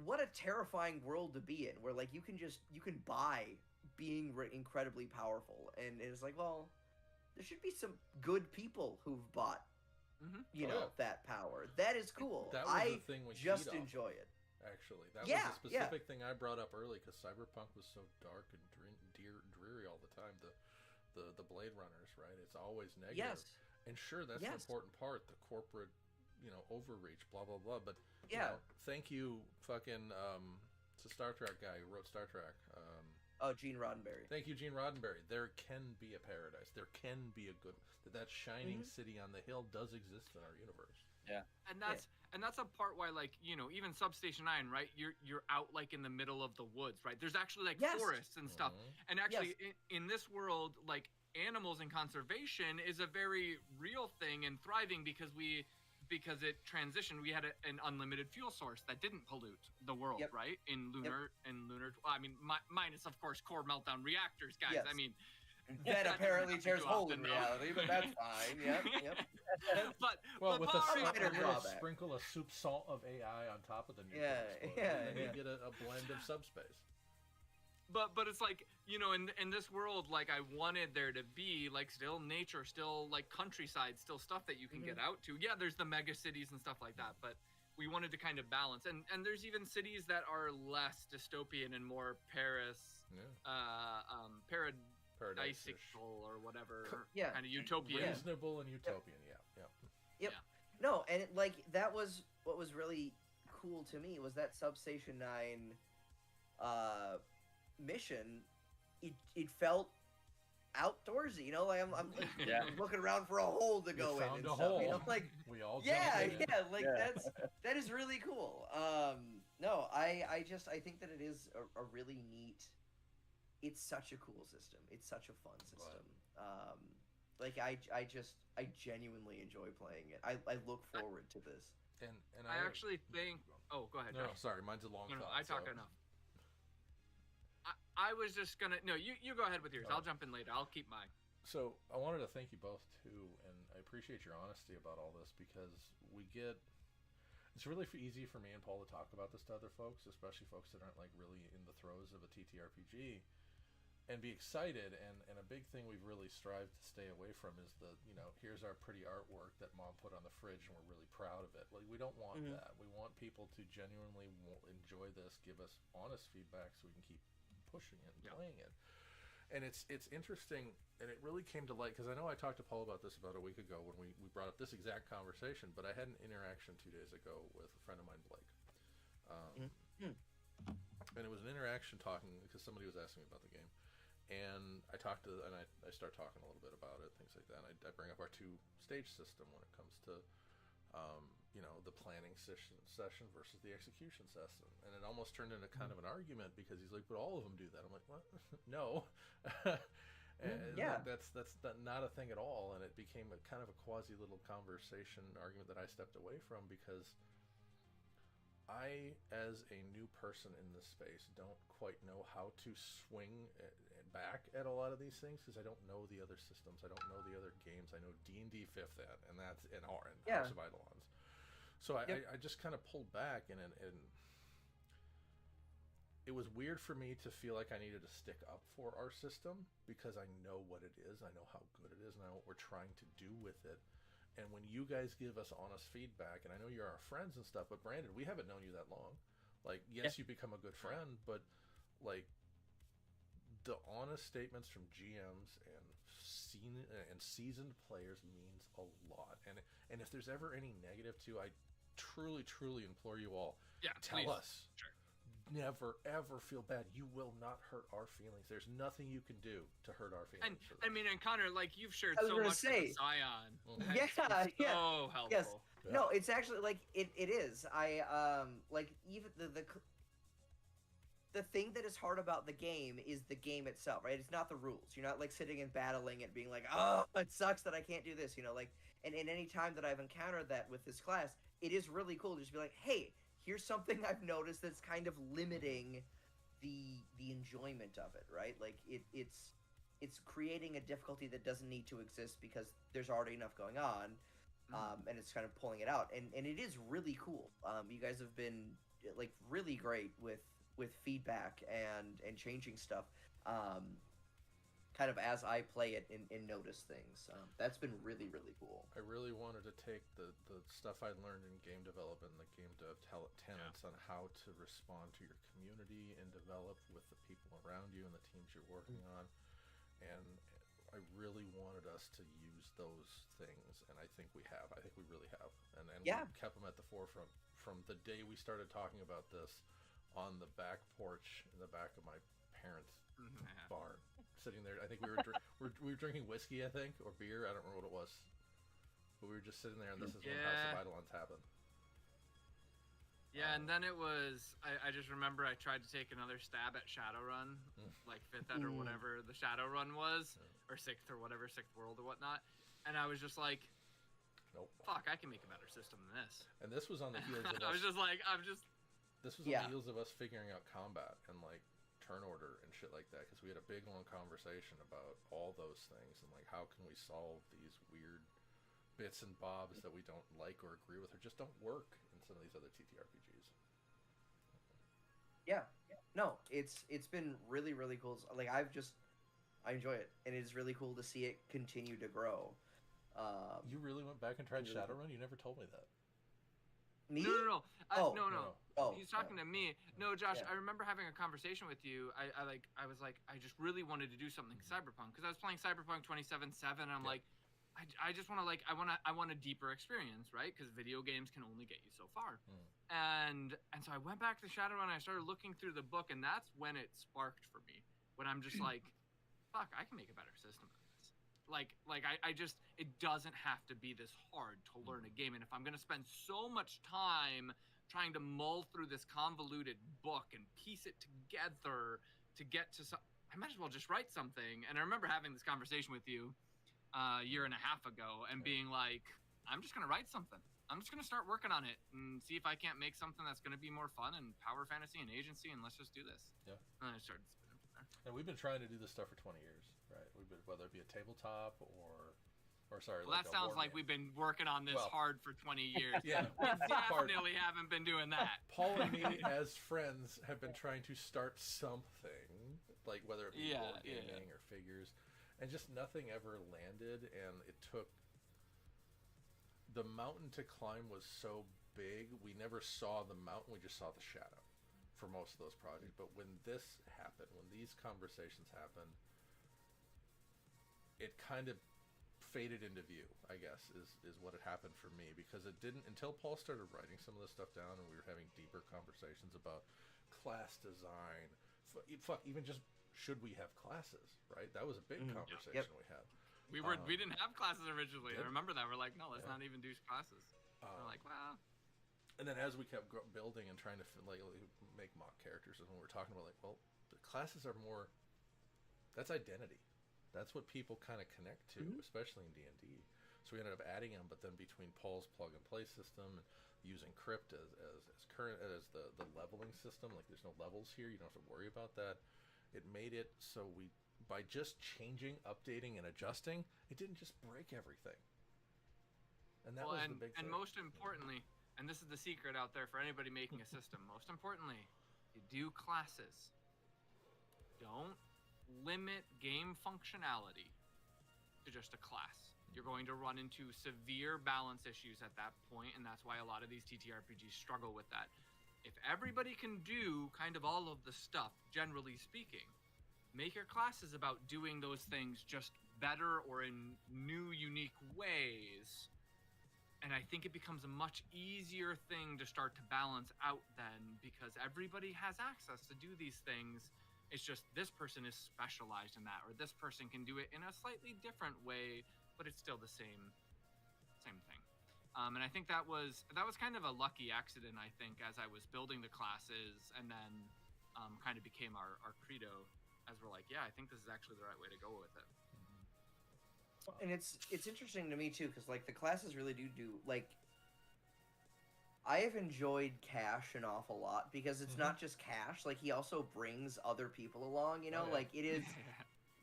Speaker 1: What a terrifying world to be in, where like you can buy being incredibly powerful, and it's like, well, there should be some good people who've bought, you know, that power. That is cool.
Speaker 3: That was the thing we
Speaker 1: just enjoy it.
Speaker 3: Actually, that was a specific thing I brought up early because Cyberpunk was so dark and dreary all the time. The Blade Runners, right? It's always negative.
Speaker 1: Yes.
Speaker 3: And sure, that's an important part. The corporate, you know, overreach, blah blah blah. But you
Speaker 1: yeah,
Speaker 3: know, thank you, fucking it's a Star Trek guy who wrote Star Trek.
Speaker 1: Oh, Gene Roddenberry.
Speaker 3: Thank you, Gene Roddenberry. There can be a paradise. There can be a good. That shining city on the hill does exist in our universe.
Speaker 4: Yeah,
Speaker 2: and that's a part why, like, you know, even Substation 9, right? You're out like in the middle of the woods, right? There's actually like forests and stuff, and actually in this world, like animals and conservation is a very real thing and thriving because it transitioned. We had an unlimited fuel source that didn't pollute the world, right? In lunar, I mean, minus of course core meltdown reactors, guys. I mean,
Speaker 1: that apparently tears hole in reality, but that's fine. Yep.
Speaker 3: Well, with
Speaker 1: a
Speaker 3: sprinkle of soup salt of AI on top of the nuclear and then you get a blend of subspace.
Speaker 2: But it's like, you know, in this world, like I wanted there to be like still nature, still like countryside, still stuff that you can get out to. Yeah, there's the mega cities and stuff like that, but we wanted to kind of balance. And there's even cities that are less dystopian and more paradisical or whatever, kind of utopian.
Speaker 3: Reasonable and utopian,
Speaker 1: Yep. No, and like that was what was really cool to me was that Substation 9 mission. It felt outdoorsy, you know, like I'm looking around for a hole to go in and stuff,
Speaker 3: hole.
Speaker 1: You know, like
Speaker 3: we all
Speaker 1: like that is really cool. No, I think that it is a really neat. It's such a cool system. It's such a fun system. Like I genuinely enjoy playing it. I look forward to this.
Speaker 3: And
Speaker 2: I actually think. Oh, go ahead.
Speaker 3: No, sorry, mine's a long thought.
Speaker 2: I talk enough. I was just gonna. No, you go ahead with yours. I'll jump in later. I'll keep mine.
Speaker 3: So I wanted to thank you both too, and I appreciate your honesty about all this because it's really easy for me and Paul to talk about this to other folks, especially folks that aren't like really in the throes of a TTRPG. And be excited, and a big thing we've really strived to stay away from is the, you know, here's our pretty artwork that mom put on the fridge and we're really proud of it. Like, we don't want that. We want people to genuinely enjoy this, give us honest feedback so we can keep pushing it and playing it. And it's interesting, and it really came to light, because I know I talked to Paul about this about a week ago when we brought up this exact conversation, but I had an interaction 2 days ago with a friend of mine, Blake. And it was an interaction talking, because somebody was asking me about the game. And I start talking a little bit about it, things like that. And I bring up our 2-stage system when it comes to, you know, the planning session versus the execution session. And it almost turned into kind of an argument because he's like, but all of them do that. I'm like, what? No. And that's not a thing at all. And it became a kind of a quasi little conversation argument that I stepped away from because I, as a new person in this space, don't quite know how to swing back at a lot of these things because I don't know the other systems. I don't know the other games. I know D&D 5th Ed, and that's in House of Eidolons. So I just kind of pulled back, and it was weird for me to feel like I needed to stick up for our system because I know what it is, I know how good it is, and I know what we're trying to do with it. And when you guys give us honest feedback, and I know you're our friends and stuff, but Brandon, we haven't known you that long. Like, yes, you become a good friend, but like the honest statements from GMs and seasoned players means a lot. And if there's ever any negative too, I truly implore you all, tell us. Sure. Never ever feel bad. You will not hurt our feelings. There's nothing you can do to hurt our feelings.
Speaker 2: And I mean, and Connor, like you've shared so much with Zion. So helpful.
Speaker 1: Yes. Yeah. No, it's actually like it is. I like even the thing that is hard about the game is the game itself, right? It's not the rules. You're not like sitting and battling it, being like, oh, it sucks that I can't do this, you know, like. And in any time that I've encountered that with this class, it is really cool to just be like, hey, here's something I've noticed that's kind of limiting the enjoyment of it, right? Like it's creating a difficulty that doesn't need to exist because there's already enough going on, and it's kind of pulling it out, and it is really cool. You guys have been like really great with feedback and changing stuff. Kind of as I play it and notice things. That's been really, really cool.
Speaker 3: I really wanted to take the stuff I learned in game development and the game dev tenets on how to respond to your community and develop with the people around you and the teams you're working on. And I really wanted us to use those things, and I think we have. I think we really have. And we kept them at the forefront from the day we started talking about this on the back porch in the back of my parents' barn. Sitting there, I think we were drinking whiskey, I think, or beer. I don't remember what it was, but we were just sitting there, and this is when House of Eidolons happened.
Speaker 2: Yeah, and then it was. I just remember I tried to take another stab at Shadowrun, like 5th Ed or whatever the Shadowrun was, or 6th or whatever, 6th World or whatnot, and I was just like,
Speaker 3: nope.
Speaker 2: Fuck, I can make a better system than this.
Speaker 3: And this was on the heels of us.
Speaker 2: I was just like,
Speaker 3: This was on the heels of us figuring out combat and like turn order and shit like that, because we had a big long conversation about all those things and like how can we solve these weird bits and bobs that we don't like or agree with or just don't work in some of these other TTRPGs.
Speaker 1: No, it's been really, really cool. Like I enjoy it, and it's really cool to see it continue to grow.
Speaker 3: You really went back and tried Shadowrun? You never told me that.
Speaker 2: Me? No. No.
Speaker 1: Oh,
Speaker 2: he's talking to me. No, Josh, I remember having a conversation with you. I was like, I just really wanted to do something cyberpunk, because I was playing Cyberpunk 2077, and I'm like, I just want to I want a deeper experience, right? Because video games can only get you so far. And so I went back to Shadowrun, and I started looking through the book, and that's when it sparked for me. When I'm just like, fuck, I can make a better system than this. I just, it doesn't have to be this hard to learn a game. And if I'm going to spend so much time trying to mull through this convoluted book and piece it together to get to I might as well just write something. And I remember having this conversation with you a year and a half ago and being like, I'm just going to write something. I'm just going to start working on it and see if I can't make something that's going to be more fun and power fantasy and agency, and let's just do this.
Speaker 3: Yeah.
Speaker 2: And I started spinning from there.
Speaker 3: And we've been trying to do this stuff for 20 years, right? We've been, whether it be a tabletop or sorry.
Speaker 2: Well, that sounds like we've been working on this hard for 20 years.
Speaker 3: Yeah.
Speaker 2: We definitely haven't been doing that.
Speaker 3: Paul and me, as friends, have been trying to start something, like whether it be board gaming or figures, and just nothing ever landed, and it took... The mountain to climb was so big, we never saw the mountain, we just saw the shadow for most of those projects. But when this happened, when these conversations happened, it kind of faded into view, I guess, is what had happened for me, because it didn't until Paul started writing some of this stuff down and we were having deeper conversations about class design. Even just should we have classes, right? That was a big conversation we had.
Speaker 2: We didn't have classes originally. I remember that. We're like, no, let's not even do classes. We're like, well.
Speaker 3: And then as we kept building and trying to make mock characters, and we were talking about the classes are more. That's identity. That's what people kind of connect to, especially in D&D. So we ended up adding them, but then between Paul's plug and play system and using Crypt as the leveling system, like there's no levels here, you don't have to worry about that. It made it so by just changing, updating, and adjusting, it didn't just break everything. And that was the big thing.
Speaker 2: And most importantly, and this is the secret out there for anybody making a system, most importantly, you do classes. Don't limit game functionality to just a class. You're going to run into severe balance issues at that point, and that's why a lot of these TTRPGs struggle with that. If everybody can do kind of all of the stuff, generally speaking, make your classes about doing those things just better or in new, unique ways. And I think it becomes a much easier thing to start to balance out then, because everybody has access to do these things. It's just this person is specialized in that, or this person can do it in a slightly different way, but it's still the same thing. And I think that was kind of a lucky accident, I think, as I was building the classes, and then kind of became our credo, as we're like, yeah, I think this is actually the right way to go with it.
Speaker 1: And it's interesting to me too, because the classes really do I have enjoyed Cash an awful lot because it's not just Cash. Like he also brings other people along. You know, like it is.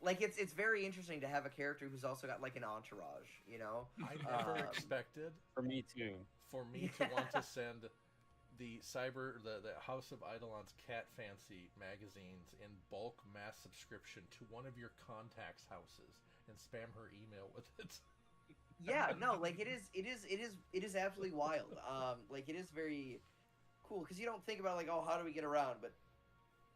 Speaker 1: Like it's very interesting to have a character who's also got like an entourage, you know.
Speaker 3: I never expected
Speaker 4: for me too.
Speaker 3: For me to want to send the House of Eidolons Cat Fancy magazines in bulk mass subscription to one of your contacts' houses and spam her email with it.
Speaker 1: Yeah, no, like it is absolutely wild. Like it is very cool because you don't think about like, oh, how do we get around, but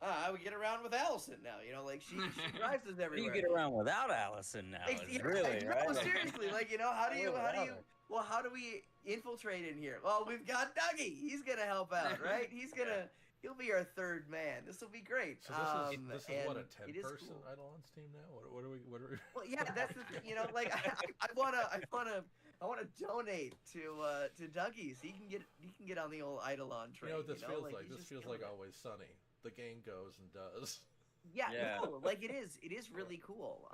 Speaker 1: I would get around with Allison now, you know, like she drives us everywhere.
Speaker 4: You get around without Allison now, really, right?
Speaker 1: No, seriously, like, you know, how do we infiltrate in here? Well, we've got Dougie. He's gonna help out, right? He'll be our third man. This will be great.
Speaker 3: So this is what, a 10-person cool. Eidolons team now? What are we?
Speaker 1: Well, yeah, that's the thing, you know, like I wanna donate to Dougie so he can get on the old Eidolon train.
Speaker 3: You know what this feels
Speaker 1: like?
Speaker 3: This feels like Always Sunny. The gang goes and does.
Speaker 1: Yeah. No, like it is really cool.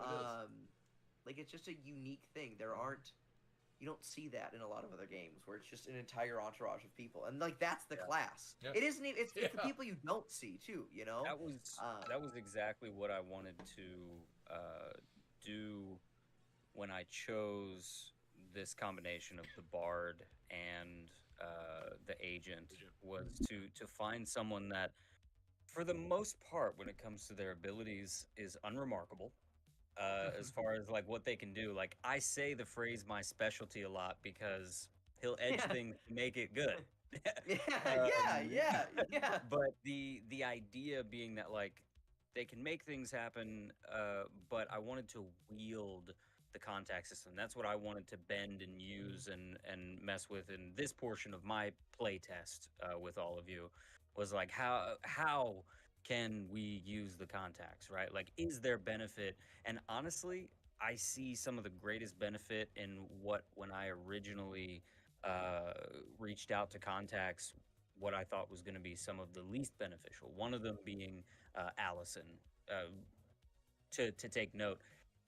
Speaker 1: Like it's just a unique thing. You don't see that in a lot of other games where it's just an entire entourage of people, and like that's the class. Yeah. It isn't even. It's the people you don't see too. You know.
Speaker 4: That was exactly what I wanted to do when I chose this combination of the bard and the agent. Was to find someone that, for the most part, when it comes to their abilities, is unremarkable. As far as like what they can do, like I say the phrase "my specialty" a lot because he'll edge things to make it good.
Speaker 1: Yeah.
Speaker 4: But the idea being that like they can make things happen, but I wanted to wield the contact system. That's what I wanted to bend and use and mess with in this portion of my play test with all of you. Was like how can we use the contacts, right? Like, is there benefit? And honestly, I see some of the greatest benefit in when I originally reached out to contacts, what I thought was going to be some of the least beneficial. One of them being Allison. To take note,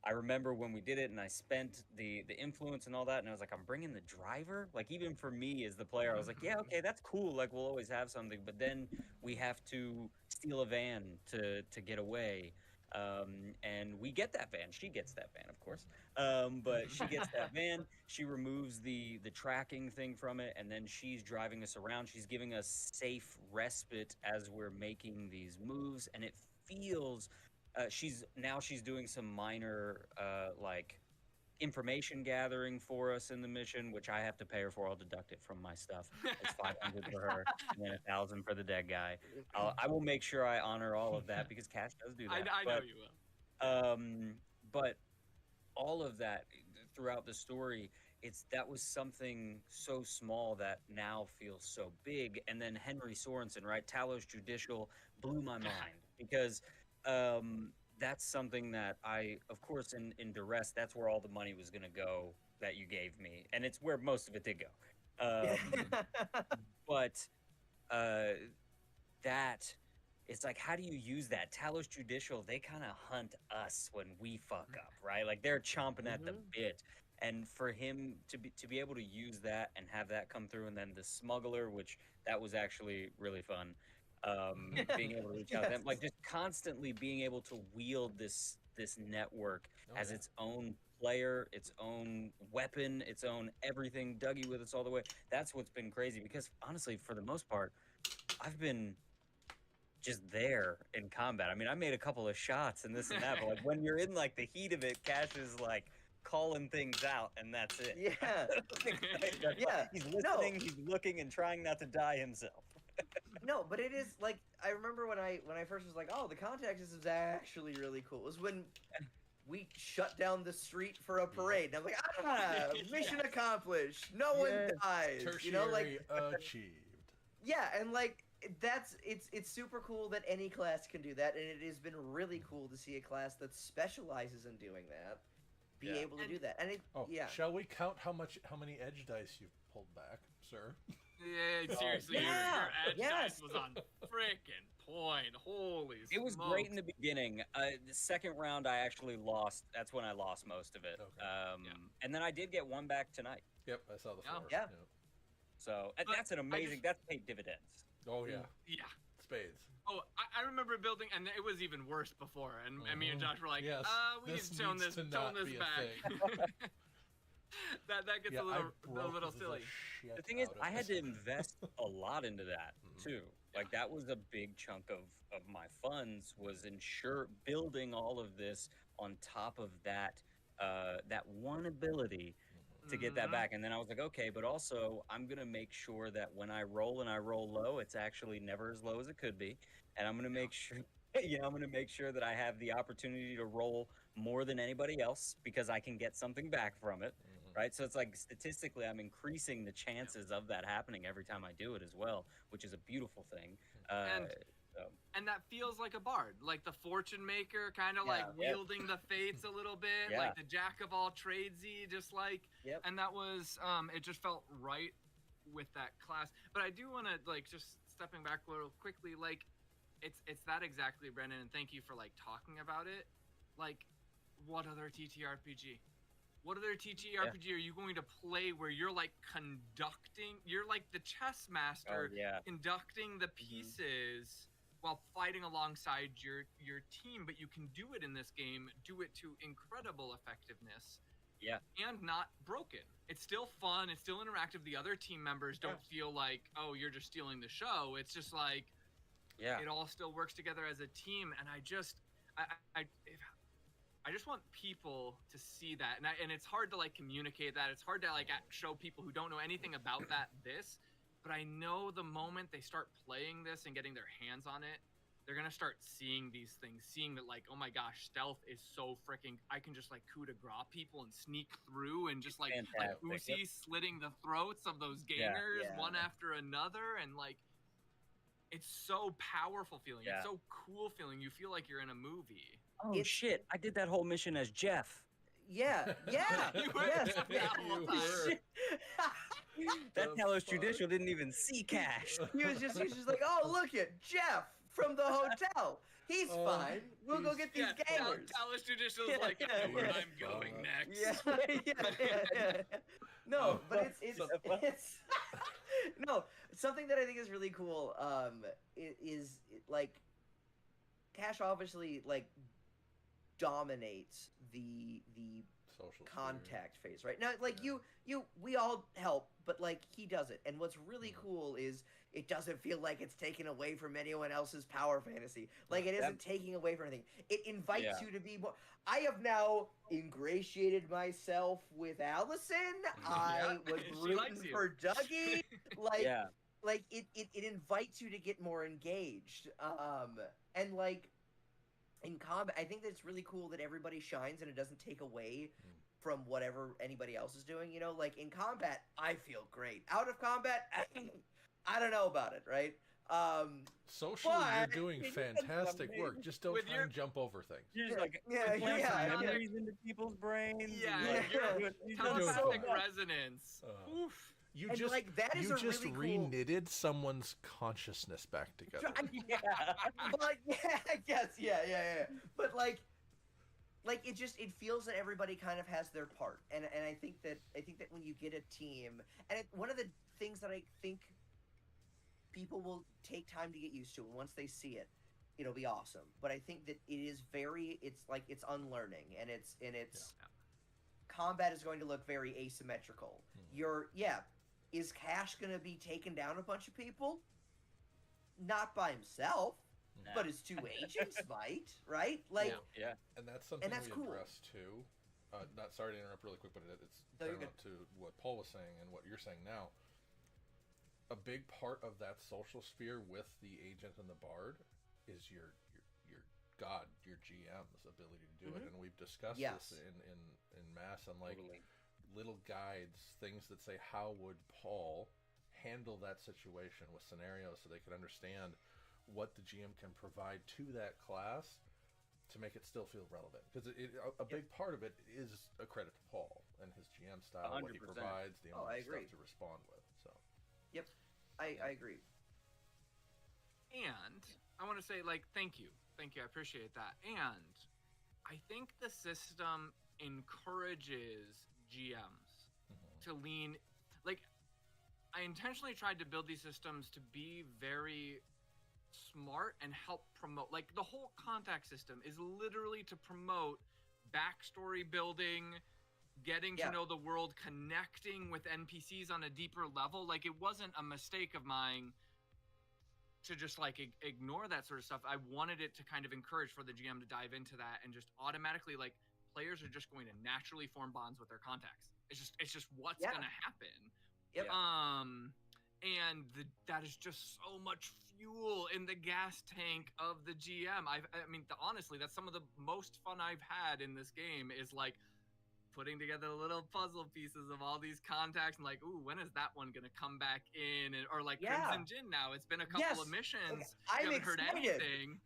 Speaker 4: I remember when we did it and I spent the influence and all that, and I was like, I'm bringing the driver? Like, even for me as the player, I was like, yeah, okay, that's cool. Like, we'll always have something. But then we have to steal a van to get away. And we get that van. She gets that van, of course. But she gets that van. She removes the tracking thing from it, and then she's driving us around. She's giving us safe respite as we're making these moves, and it feels... she's doing some minor like information gathering for us in the mission, which I have to pay her for. I'll deduct it from my stuff. It's 500 for her, and then 1,000 for the dead guy. I will make sure I honor all of that because Cash does do that.
Speaker 2: I know you will.
Speaker 4: But all of that throughout the story, that was something so small that now feels so big. And then Henry Sorensen, right? Talos Judicial blew my mind because that's something that of course, in Duress, that's where all the money was going to go that you gave me. And it's where most of it did go. But it's like, how do you use that? Talos Judicial, they kind of hunt us when we fuck up, right? Like, they're chomping at the bit. And for him to be able to use that and have that come through, and then the smuggler, which that was actually really fun. Being able to reach out to them, like just constantly being able to wield this network as its own player, its own weapon, its own everything. Dougie with us all the way. That's what's been crazy because honestly, for the most part, I've been just there in combat. I mean, I made a couple of shots and this and that, but like when you're in like the heat of it, Cash is like calling things out, and that's it.
Speaker 1: Yeah.
Speaker 4: He's listening, he's looking, and trying not to die himself.
Speaker 1: No, but it is like, I remember when I first was like, oh, the contact system's actually really cool. It was when we shut down the street for a parade. And I'm like, mission accomplished. No one dies.
Speaker 3: Tertiary
Speaker 1: you know, like
Speaker 3: achieved.
Speaker 1: Yeah, and like it's super cool that any class can do that, and it has been really cool to see a class that specializes in doing that be able to do that. And
Speaker 3: shall we count how many edge dice you've pulled back, sir?
Speaker 2: Yeah, seriously, your edge dice was on frickin' point. Holy smokes.
Speaker 4: It was great in the beginning. The second round, I actually lost. That's when I lost most of it.
Speaker 3: Okay.
Speaker 4: And then I did get one back tonight.
Speaker 3: Yep, I saw the floor.
Speaker 1: Yeah.
Speaker 4: So that's an amazing. That's paid dividends.
Speaker 3: Oh yeah.
Speaker 2: Yeah.
Speaker 3: Spades.
Speaker 2: Oh, I remember building, and it was even worse before. And me and Josh were like,
Speaker 3: yes,
Speaker 2: we need to tone this back. that gets a little silly.
Speaker 4: The thing is, I had to invest a lot into that too. Like that was a big chunk of my funds was building all of this on top of that one ability to get that back. And then I was like, okay, but also I'm gonna make sure that when I roll and I roll low, it's actually never as low as it could be. And I'm gonna make sure I'm gonna make sure that I have the opportunity to roll more than anybody else because I can get something back from it. Right, so it's like statistically, I'm increasing the chances of that happening every time I do it as well, which is a beautiful thing.
Speaker 2: And that feels like a bard, like the fortune maker, kind of like wielding the fates a little bit, like the jack of all tradesy, just like. And that was, it just felt right with that class. But I do want to like just stepping back a little quickly, like it's that exactly, Brendan, and thank you for like talking about it. Like, what other TTRPG? What other TTRPG are you going to play where you're like you're like the chess master conducting the pieces while fighting alongside your team, but you can do it in this game, do it to incredible effectiveness.
Speaker 4: Yeah.
Speaker 2: And not broken. It's still fun, it's still interactive. The other team members don't feel like, oh, you're just stealing the show. It's just like it all still works together as a team, and I just want people to see that, and it's hard to like communicate that. It's hard to like show people who don't know anything about this. But I know the moment they start playing this and getting their hands on it, they're gonna start seeing these things, seeing that like, oh my gosh, stealth is so freaking. I can just like coup de grace people and sneak through and just like Uzi slitting the throats of those gamers one after another, and like. It's so powerful feeling. It's so cool feeling. You feel like you're in a movie.
Speaker 4: Oh shit! I did that whole mission as Jeff.
Speaker 1: Yeah.
Speaker 2: You were
Speaker 4: That Talos Judicial didn't even see Cash.
Speaker 1: He was just like, oh, look at Jeff from the hotel. He's fine. We'll go get these gamers.
Speaker 2: Talos Judicial is like, I know where I'm going next.
Speaker 1: Yeah. No, but it's no, something that I think is really cool is like Cash obviously like dominates the
Speaker 3: social
Speaker 1: contact phase, right? Now, like we all help, but like he does it. And what's really cool is it doesn't feel like it's taken away from anyone else's power fantasy. Like it isn't taking away from anything. It invites you to be more. I have now ingratiated myself with Allison. I was rooting for Dougie. Like it invites you to get more engaged. And like in combat, I think that it's really cool that everybody shines and it doesn't take away from whatever anybody else is doing. You know, like in combat, I feel great. Out of combat, I don't know about it, right?
Speaker 3: Socially, you're doing fantastic work. Just don't try and jump over things.
Speaker 4: You're just like memories into people's brains.
Speaker 2: Telepathic resonance. Oof.
Speaker 3: You just re-knitted someone's consciousness back together.
Speaker 1: But I guess, But like it feels that everybody kind of has their part, and I think that when you get a team, and one of the things that I think people will take time to get used to, and once they see it, it'll be awesome. But I think that it's unlearning, and it's combat is going to look very asymmetrical. Is Cash going to be taking down a bunch of people? Not by himself, but his two agents might, right? Like,
Speaker 3: and that's something we
Speaker 1: cool.
Speaker 3: address too. Not sorry to interrupt really quick, but it's paramount to what Paul was saying and what you're saying now. A big part of that social sphere with the agent and the bard is your god, your GM's ability to do it, and we've discussed this in mass and like little guides, things that say how would Paul handle that situation with scenarios so they could understand what the GM can provide to that class to make it still feel relevant, because a big part of it is a credit to Paul and his GM style, 100%. What he provides, the amount of stuff to respond with. So
Speaker 1: I agree.
Speaker 2: And I want to say, like, thank you, I appreciate that. And I think the system encourages GMs to lean, like, I intentionally tried to build these systems to be very smart and help promote. Like the whole contact system is literally to promote backstory building, getting to know the world, connecting with NPCs on a deeper level. Like it wasn't a mistake of mine to just like ignore that sort of stuff. I wanted it to kind of encourage for the GM to dive into that and just automatically, like, players are just going to naturally form bonds with their contacts. It's just what's gonna happen.
Speaker 1: Yep.
Speaker 2: And that is just so much fuel in the gas tank of the GM. I mean, honestly, that's some of the most fun I've had in this game is like putting together little puzzle pieces of all these contacts and like, ooh, when is that one gonna come back in? Or like Crimson Jin now. It's been a couple of missions.
Speaker 1: I
Speaker 2: haven't heard anything.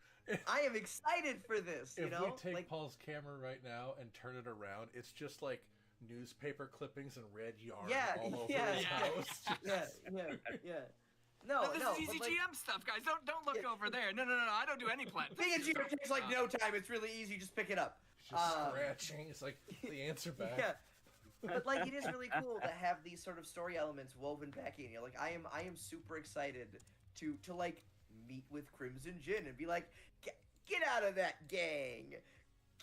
Speaker 1: I am excited for this.
Speaker 3: If we take Paul's camera right now and turn it around, it's just like newspaper clippings and red yarn all over his house.
Speaker 1: No,
Speaker 2: this is easy GM stuff, guys. Don't look over there. No. I don't do any plan.
Speaker 1: Being a GM takes like no time. It's really easy. Just pick it up.
Speaker 3: It's just scratching. It's like the answer back.
Speaker 1: Yeah. But like it is really cool to have these sort of story elements woven back in. You know, like I am super excited to like meet with Crimson Jin and be like, get out of that gang.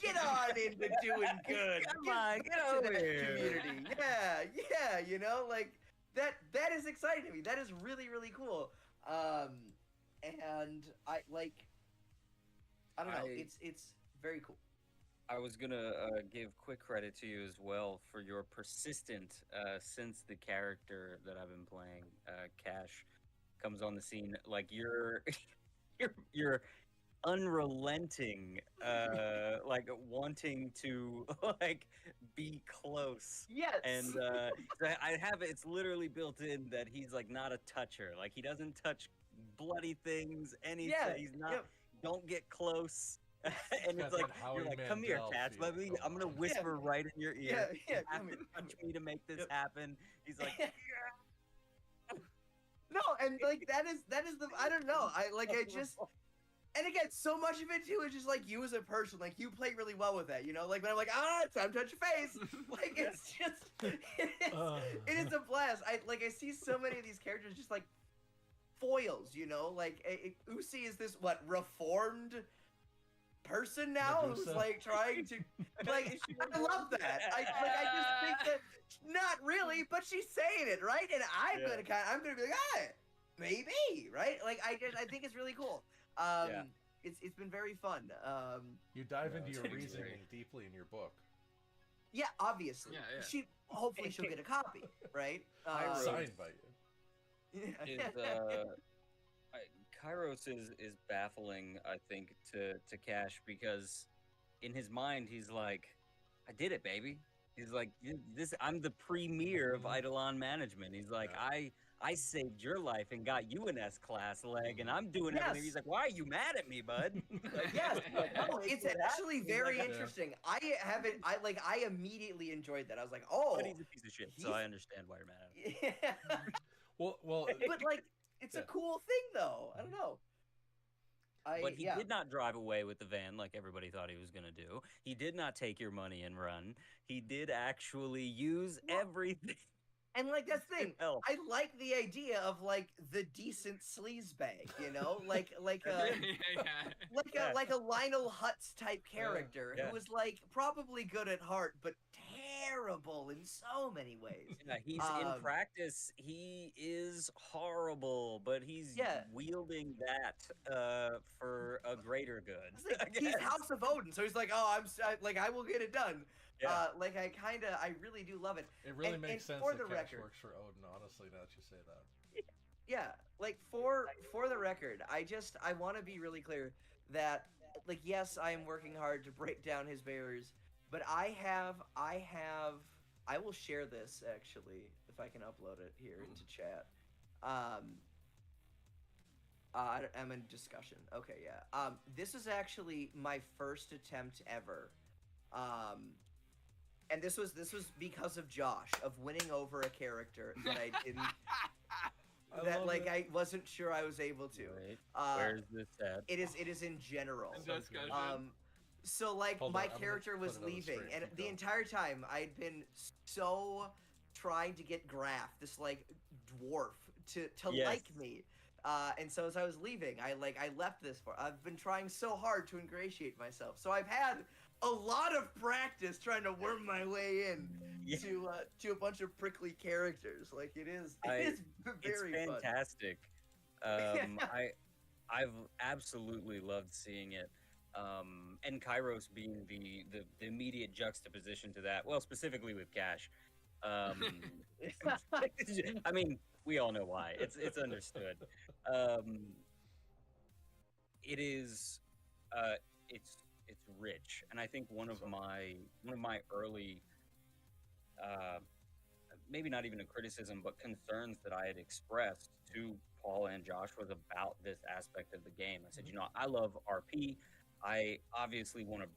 Speaker 1: Get on into doing good.
Speaker 4: Come on, get over here.
Speaker 1: Community. Yeah, you know, like that is exciting to me. That is really, really cool. And I don't know, it's very cool.
Speaker 4: I was gonna give quick credit to you as well for your persistent since the character that I've been playing, Cash, comes on the scene. Like you're unrelenting, like wanting to like be close.
Speaker 1: Yes.
Speaker 4: And I have it's literally built in that he's like not a toucher. Like he doesn't touch bloody things. Anything.
Speaker 1: Yeah.
Speaker 4: He's not. Don't get close. And it's like you're like, come here, Cash. Let me. I'm gonna whisper right in your ear.
Speaker 1: Yeah.
Speaker 4: You have to touch me to make this happen. He's like.
Speaker 1: No, and like that is the I don't know. And again, so much of it too is just like you as a person. Like you play really well with that, you know. Like when I'm like, time to touch your face. Like it's just, it is a blast. I see so many of these characters just like foils, you know. Like Uzi is this reformed person now who's like trying to like. I love that. I just think that not really, but she's saying it right, and I'm gonna be like, maybe right. Like I think it's really cool. It's been very fun.
Speaker 3: You dive into your reasoning deeply in your book.
Speaker 1: Yeah, obviously. Yeah. Hopefully she'll get a copy, right?
Speaker 3: Signed by you.
Speaker 4: Kairos is baffling, I think, to Cash because in his mind he's like, I did it, baby. He's like, I'm the premier of Eidolon management. He's like, I saved your life and got you an S-class leg, and I'm doing everything. He's like, why are you mad at me, bud?
Speaker 1: It's actually very interesting. I immediately enjoyed that. I was like,
Speaker 4: but he's a piece of shit, so I understand why you're mad at him.
Speaker 1: Yeah.
Speaker 3: Well,
Speaker 1: but like, it's a cool thing, though. I don't know.
Speaker 4: But he did not drive away with the van like everybody thought he was going to do. He did not take your money and run. He did actually use everything.
Speaker 1: And like that's the thing, I like the idea of like the decent sleaze bag, you know, like a Lionel Hutz type character who was like probably good at heart, but terrible in so many ways.
Speaker 4: Yeah, he's in practice. He is horrible, but he's wielding that for a greater good.
Speaker 1: He's House of Odin, so he's like, I will get it done. Yeah. I really do love it.
Speaker 3: It really makes sense that Cash works for Odin, honestly, now that you say that.
Speaker 1: Yeah, like for the record, I want to be really clear that, like, yes, I am working hard to break down his barriers, but I will share this, actually, if I can upload it here into chat. I'm in discussion. Okay, yeah. This is actually my first attempt ever. And this was because of Josh, of winning over a character that I didn't, I wasn't sure I was able to.
Speaker 4: Right. Where's this at?
Speaker 1: It is in general. So like my character was leaving, and the entire time I'd been so trying to get Graf, this like dwarf, to
Speaker 4: Yes.
Speaker 1: like me. And so as I was leaving, I left this for. I've been trying so hard to ingratiate myself. So I've had a lot of practice trying to worm my way in to a bunch of prickly characters. Like it is very
Speaker 4: it's
Speaker 1: fun.
Speaker 4: fantastic. I've absolutely loved seeing it. And Kairos being the immediate juxtaposition to that. Well, specifically with Cash. I mean, we all know why. It's understood. It is it's rich, and I think one of my early maybe not even a criticism, but concerns that I had expressed to Paul and Josh was about this aspect of the game. I said, I love RP. I obviously want to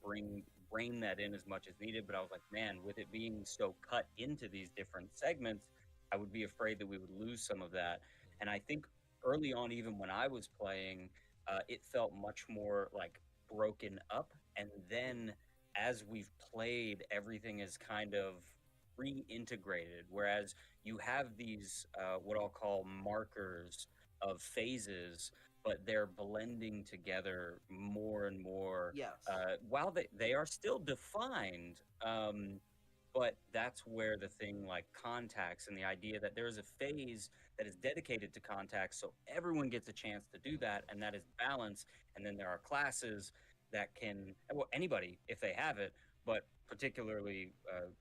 Speaker 4: rein that in as much as needed, but I was like, man, with it being so cut into these different segments, I would be afraid that we would lose some of that. And I think early on, even when I was playing, it felt much more like broken up. And then as we've played, everything is kind of reintegrated, whereas you have these what I'll call markers of phases, but they're blending together more and more.
Speaker 1: Yes.
Speaker 4: While they are still defined, but that's where the thing like contacts and the idea that there is a phase that is dedicated to contacts, so everyone gets a chance to do that, and that is balance. And then there are classes that can, well, anybody if they have it, but particularly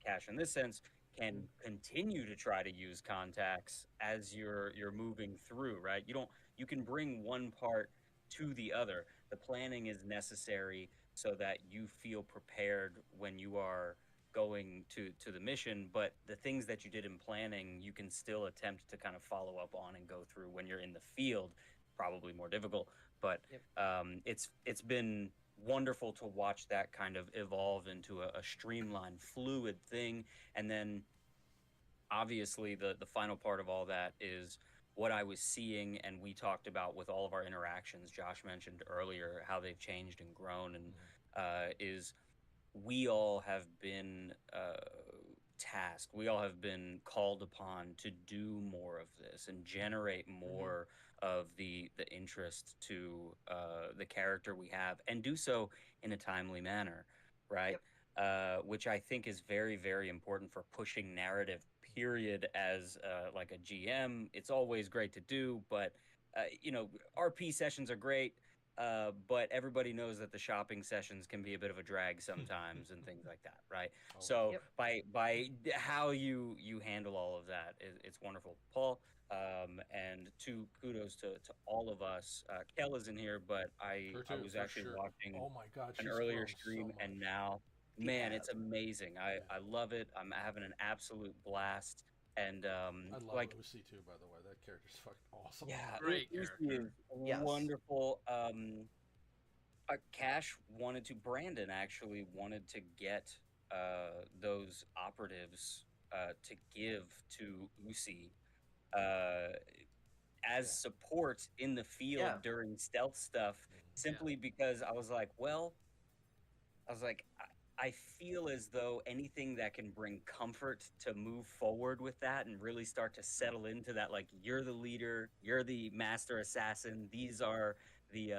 Speaker 4: Cash in this sense, can continue to try to use contacts as you're moving through, right? You can bring one part to the other. The planning is necessary so that you feel prepared when you are going to the mission, but the things that you did in planning, you can still attempt to kind of follow up on and go through when you're in the field. Probably more difficult, but it's been wonderful to watch that kind of evolve into a streamlined, fluid thing. And then obviously the final part of all that is what I was seeing, and we talked about with all of our interactions. Josh mentioned earlier how they've changed and grown, and is we all have been tasked, we all have been called upon to do more of this and generate more of the interest to the character we have, and do so in a timely manner, right? Which I think is very, very important for pushing narrative, period. As like a GM, it's always great to do, but RP sessions are great, but everybody knows that the shopping sessions can be a bit of a drag sometimes and things like that, right? So by how you handle all of that, it's wonderful. Paul, and kudos to all of us. Kel is in here, but I was actually watching an earlier stream, and now, man, it's amazing. I love it. I'm having an absolute blast. And
Speaker 3: I love Uzi too, by the way. That character's fucking awesome.
Speaker 4: Yeah,
Speaker 2: great
Speaker 4: Uzi is wonderful. Brandon actually wanted to get those operatives to give to Uzi as support in the field during stealth stuff, simply because I was like, I feel as though anything that can bring comfort to move forward with that and really start to settle into that, like, you're the leader, you're the master assassin, these are the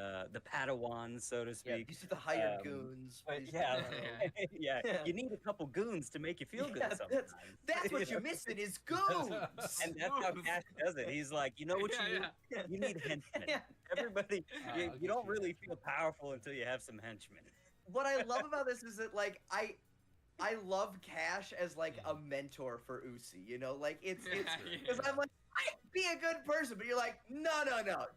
Speaker 4: Padawans, so to speak.
Speaker 1: These are the hired goons.
Speaker 4: You need a couple goons to make you feel good sometimes.
Speaker 1: That's what you're missing is goons.
Speaker 4: And that's how Cash does it. He's like, you know what you need? You need henchmen. Everybody, you don't really feel powerful until you have some henchmen.
Speaker 1: What I love about this is that, like, I love Cash as like a mentor for Uzi, like it's because I'm like, be a good person, but you're like, no,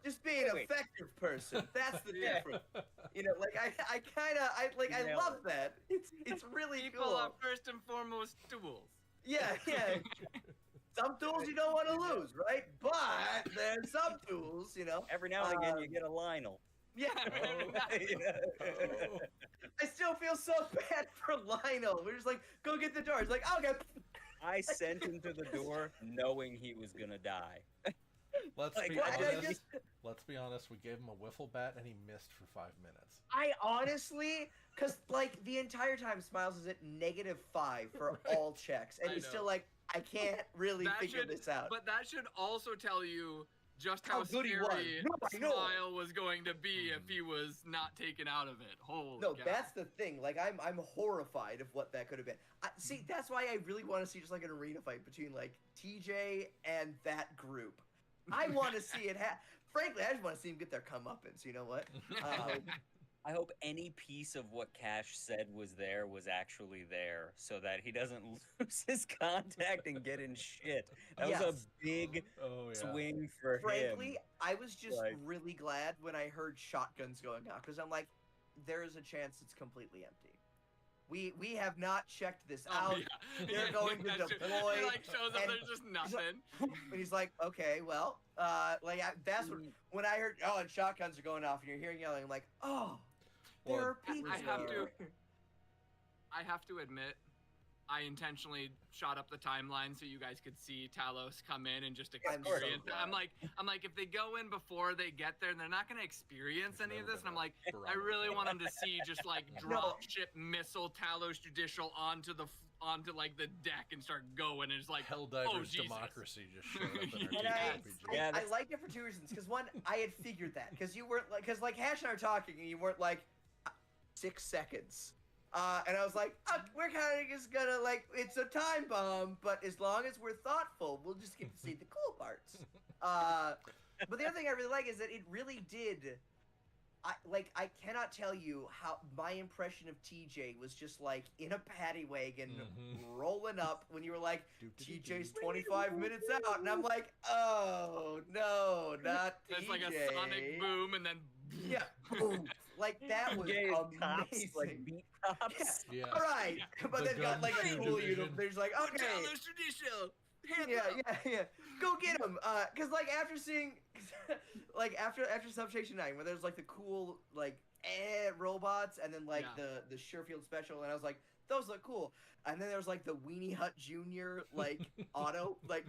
Speaker 1: just be an effective person. That's the difference. Like I love that. It's really
Speaker 2: People
Speaker 1: cool.
Speaker 2: are first and foremost tools.
Speaker 1: Yeah. Some tools you don't want to lose, right? But there's some tools,
Speaker 4: Every now and again you get a Lionel.
Speaker 1: Yeah. I still feel so bad for Lionel. We're just like, go get the door. He's like, okay.
Speaker 4: I sent him to the door knowing he was gonna die.
Speaker 3: Let's be honest. We gave him a wiffle bat and he missed for 5 minutes.
Speaker 1: I honestly, because like the entire time Smiles is at -5 for all checks, and he's still like, I can't really figure this out.
Speaker 2: But that should also tell you just how
Speaker 1: good he was.
Speaker 2: scary
Speaker 1: No, I know.
Speaker 2: Smile was going to be if he was not taken out of it. Holy
Speaker 1: No,
Speaker 2: cow.
Speaker 1: that's the thing. Like, I'm horrified of what that could have been. See, that's why I really want to see just like an arena fight between like TJ and that group. I want to see it frankly, I just want to see him get their comeuppance. You know what?
Speaker 4: I hope any piece of what Cash said was actually there, so that he doesn't lose his contact and get in shit. That was a big swing for him.
Speaker 1: Frankly, I was just really glad when I heard shotguns going off, because I'm like, there is a chance it's completely empty. We have not checked this out.
Speaker 2: Yeah.
Speaker 1: They're going to deploy.
Speaker 2: He like shows up, there's just nothing.
Speaker 1: And he's like, okay, well, that's when I heard, and shotguns are going off, and you're hearing yelling. I'm like, there are people.
Speaker 2: I have to admit, I intentionally shot up the timeline so you guys could see Talos come in and just experience it. I'm like, if they go in before they get there, they're not going to experience any of this. And I'm like, I really want them to see just like drop ship missile Talos Judicial onto like the deck and start going, and it's like
Speaker 3: Helldivers Democracy just showed up in our
Speaker 1: I liked it for two reasons. Because one, I had figured that because you weren't like Hash and I were talking, and you weren't like 6 seconds. And I was like, we're kind of just gonna it's a time bomb, but as long as we're thoughtful, we'll just get to see the cool parts. But the other thing I really like is that it really did. I cannot tell you how my impression of TJ was just like in a paddy wagon rolling up when you were like, TJ's 25 minutes out, and I'm like, oh no, not TJ.
Speaker 2: It's like a sonic boom, and then
Speaker 1: boom. Like that was amazing.
Speaker 4: Cops, like beat cops.
Speaker 1: Yeah. All right, but they've got like a cool uniform. There's like, okay,
Speaker 2: Talos Judicial.
Speaker 1: Yeah. Go get him. Cause like after seeing, like after Substation 9, where there's like the cool robots, and then like the Sherfield special, and I was like, those look cool. And then there was like the Weenie Hut Jr. like auto, like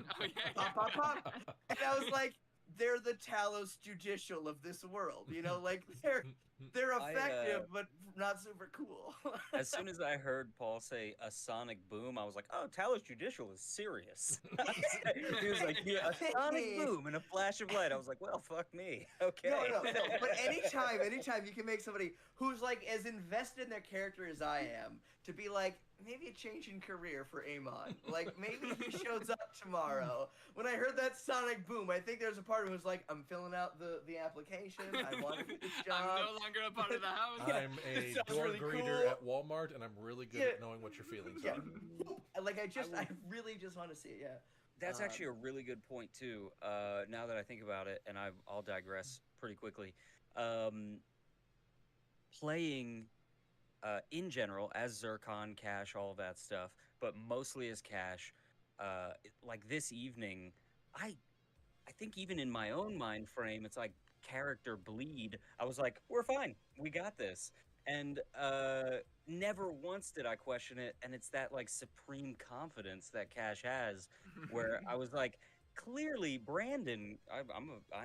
Speaker 1: pop, and I was like, they're the Talos Judicial of this world, you know, like they're effective, but not super cool.
Speaker 4: As soon as I heard Paul say a sonic boom, I was like, oh, Talos Judicial is serious. He was like, a sonic boom and a flash of light. I was like, well, fuck me. Okay.
Speaker 1: No. But anytime you can make somebody who's like as invested in their character as I am to be like, maybe a change in career for Amon. Like, maybe he shows up tomorrow. When I heard that sonic boom, I think there's a part of me was like, I'm filling out the application. I want to do this job.
Speaker 2: I'm no longer a part of the house.
Speaker 3: I'm a door
Speaker 1: really
Speaker 3: greeter
Speaker 1: cool
Speaker 3: at Walmart, and I'm really good at knowing what your feelings are.
Speaker 1: Like, I really just want to see it,
Speaker 4: That's actually a really good point, too, now that I think about it, and I'll digress pretty quickly. Playing... in general, as Zircon, Cash, all of that stuff, but mostly as Cash, like this evening, I think even in my own mind frame, it's like character bleed. I was like, we're fine, we got this. And never once did I question it, and it's that like supreme confidence that Cash has, where I was like, clearly, Brandon, I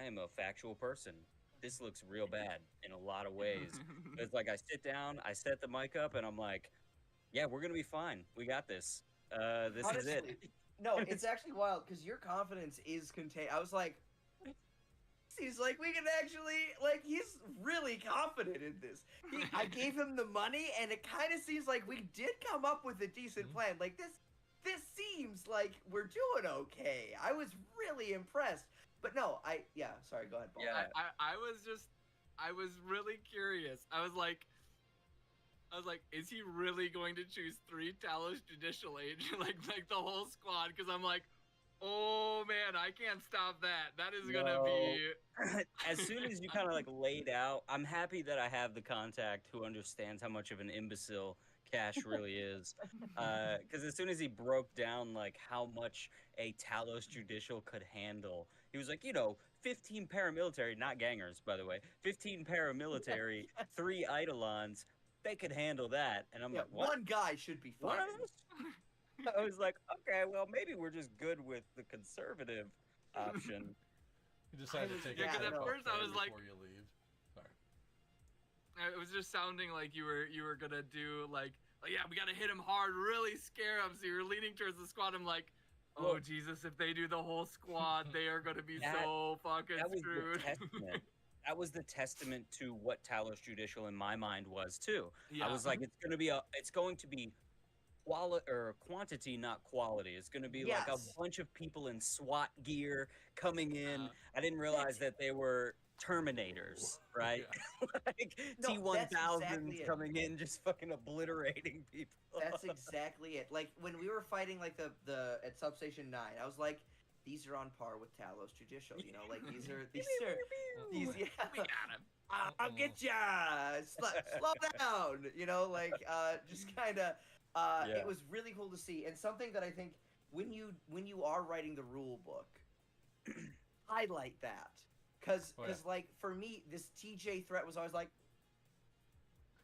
Speaker 4: am a factual person. This looks real bad in a lot of ways. It's like I sit down, I set the mic up, and I'm like, yeah, we're going to be fine. We got this. This
Speaker 1: honestly,
Speaker 4: is it.
Speaker 1: No, it's actually wild because your confidence is contained. I was like, he's like, we can actually, like, he's really confident in this. I gave him the money, and it kind of seems like we did come up with a decent plan. Like, this seems like we're doing okay. I was really impressed. But no, sorry, go ahead, Paul.
Speaker 2: Yeah, I was really curious. I was like, is he really going to choose 3 Talos Judicial Age, like the whole squad? Because I'm like, oh man, I can't stop that. That is gonna be.
Speaker 4: As soon as you kind of like laid out, I'm happy that I have the contact who understands how much of an imbecile Cash really is, because as soon as he broke down like how much a Talos Judicial could handle, he was like, 15 paramilitary, not gangers, by the way, 15 paramilitary, 3 Eidolons, they could handle that. And I'm like, what?
Speaker 1: One guy should be fine.
Speaker 4: I was like, okay, well, maybe we're just good with the conservative option.
Speaker 3: You decided to take
Speaker 2: because at first I was like,
Speaker 3: before you leave.
Speaker 2: It was just sounding like you were gonna do like yeah, we gotta hit him hard, really scare him. So you were leaning towards the squad. I'm like, Oh Jesus! If they do the whole squad, they are going to be so fucking screwed.
Speaker 4: That was the testament to what Talos Judicial in my mind was too.
Speaker 2: Yeah.
Speaker 4: I was like, it's going to be quantity, not quality. It's going to be like a bunch of people in SWAT gear coming in. I didn't realize that they were Terminators, right? Like T-1000s coming in, just fucking obliterating people.
Speaker 1: That's exactly it. Like when we were fighting like the at Substation 9, I was like, these are on par with Talos Judicial, you know, like these are we got him. I'll get ya. Slow down, you know, like just kind of it was really cool to see, and something that I think when you are writing the rule book, highlight that. Because like for me, this TJ threat was always like,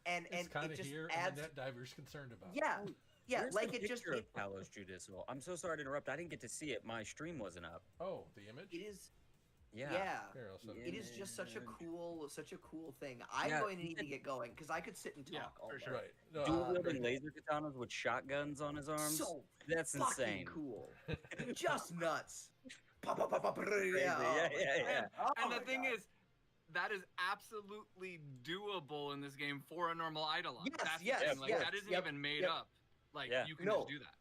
Speaker 1: and
Speaker 3: it's kind
Speaker 1: it
Speaker 3: of
Speaker 1: just
Speaker 3: here,
Speaker 1: adds.
Speaker 3: and the net diver's concerned about.
Speaker 1: Yeah,
Speaker 4: Where's
Speaker 1: like
Speaker 4: the
Speaker 1: it just.
Speaker 4: Of Talos Judicial. I'm so sorry to interrupt. I didn't get to see it. My stream wasn't up.
Speaker 3: Oh, the image.
Speaker 1: It is.
Speaker 4: Yeah.
Speaker 3: Here,
Speaker 1: It is just such a cool thing. I'm going to need to get going because I could sit and talk all day.
Speaker 2: Sure.
Speaker 3: Right. No,
Speaker 4: Dual wielding laser katanas with shotguns on his arms.
Speaker 1: So
Speaker 4: that's insane.
Speaker 1: Cool. Just nuts.
Speaker 4: Yeah.
Speaker 2: And the thing is, that is absolutely doable in this game for a normal Eidolon.
Speaker 1: Yes,
Speaker 2: that isn't even made up. Like you can just do that.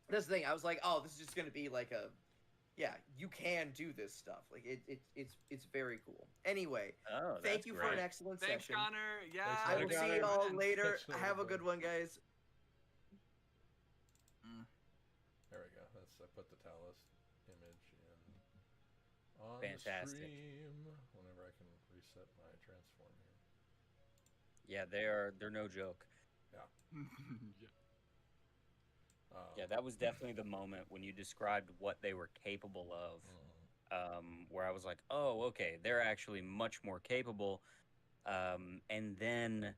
Speaker 1: That's the thing. I was like, oh, this is just gonna be like a, you can do this stuff. Like it's very cool. Anyway, thank you for an excellent session.
Speaker 2: Thanks, Connor. Yeah,
Speaker 1: I will see you all later. Have a good one, guys.
Speaker 3: There we go. I put the Talos image in on
Speaker 4: Fantastic.
Speaker 3: the stream whenever I can reset my transform here.
Speaker 4: Yeah, they're no joke.
Speaker 3: Yeah.
Speaker 4: Yeah, that was definitely the moment when you described what they were capable of, where I was like, oh, okay, they're actually much more capable. And then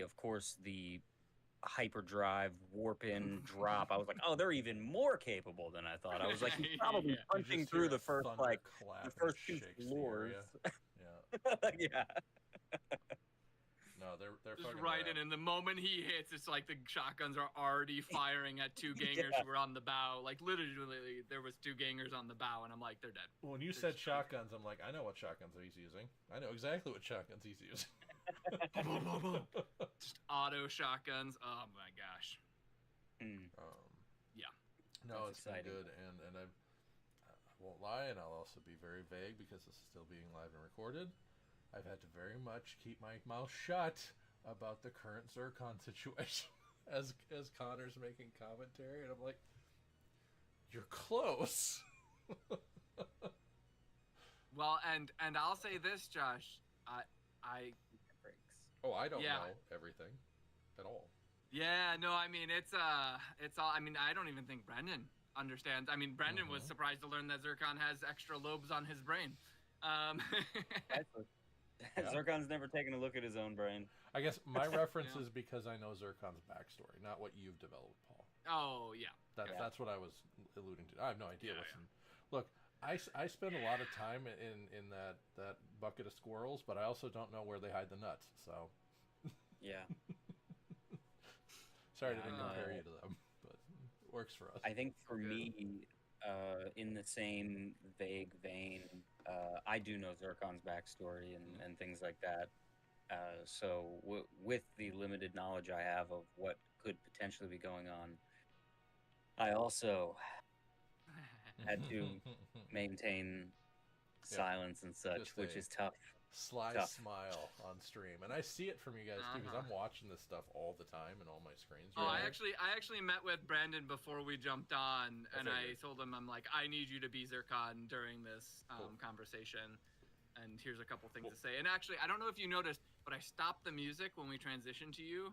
Speaker 4: of course, the hyperdrive, warp in, drop. I was like, oh, they're even more capable than I thought. I was like, he's probably punching through the first two floors. Yeah.
Speaker 3: No, they're
Speaker 2: just right in. And the moment he hits, it's like the shotguns are already firing at two gangers who were on the bow. Like literally, there was two gangers on the bow, and I'm like, they're dead.
Speaker 3: When you said shotguns, I'm like, I know what shotguns he's using. I know exactly what shotguns he's using.
Speaker 2: Just auto shotguns. Oh my gosh. Yeah.
Speaker 3: No, it's been good, and I won't lie, and I'll also be very vague because this is still being live and recorded. I've had to very much keep my mouth shut about the current Zircon situation as Connor's making commentary, and I'm like, you're close.
Speaker 2: Well, and I'll say this, Josh. I
Speaker 3: don't know everything at all.
Speaker 2: Yeah, no, I mean it's all. I mean, I don't even think Brendan understands. I mean, Brendan was surprised to learn that Zircon has extra lobes on his brain.
Speaker 4: Zircon's never taken a look at his own brain.
Speaker 3: I guess my reference is because I know Zircon's backstory, not what you've developed, Paul.
Speaker 2: Oh, yeah.
Speaker 3: That's what I was alluding to. I have no idea. Look, I spend a lot of time in that bucket of squirrels, but I also don't know where they hide the nuts, so...
Speaker 4: Yeah.
Speaker 3: Sorry to compare you to them, but it works for us.
Speaker 4: I think for me, in the same vague vein, I do know Zircon's backstory and things like that. So with the limited knowledge I have of what could potentially be going on, I also had to maintain silence and such, which is tough.
Speaker 3: Sly smile on stream, and I see it from you guys too, because I'm watching this stuff all the time in all my screens.
Speaker 2: I actually met with Brandon before we jumped on, and I told him, I'm like, I need you to be Zircon during this conversation, and here's a couple things to say. And actually, I don't know if you noticed, but I stopped the music when we transitioned to you,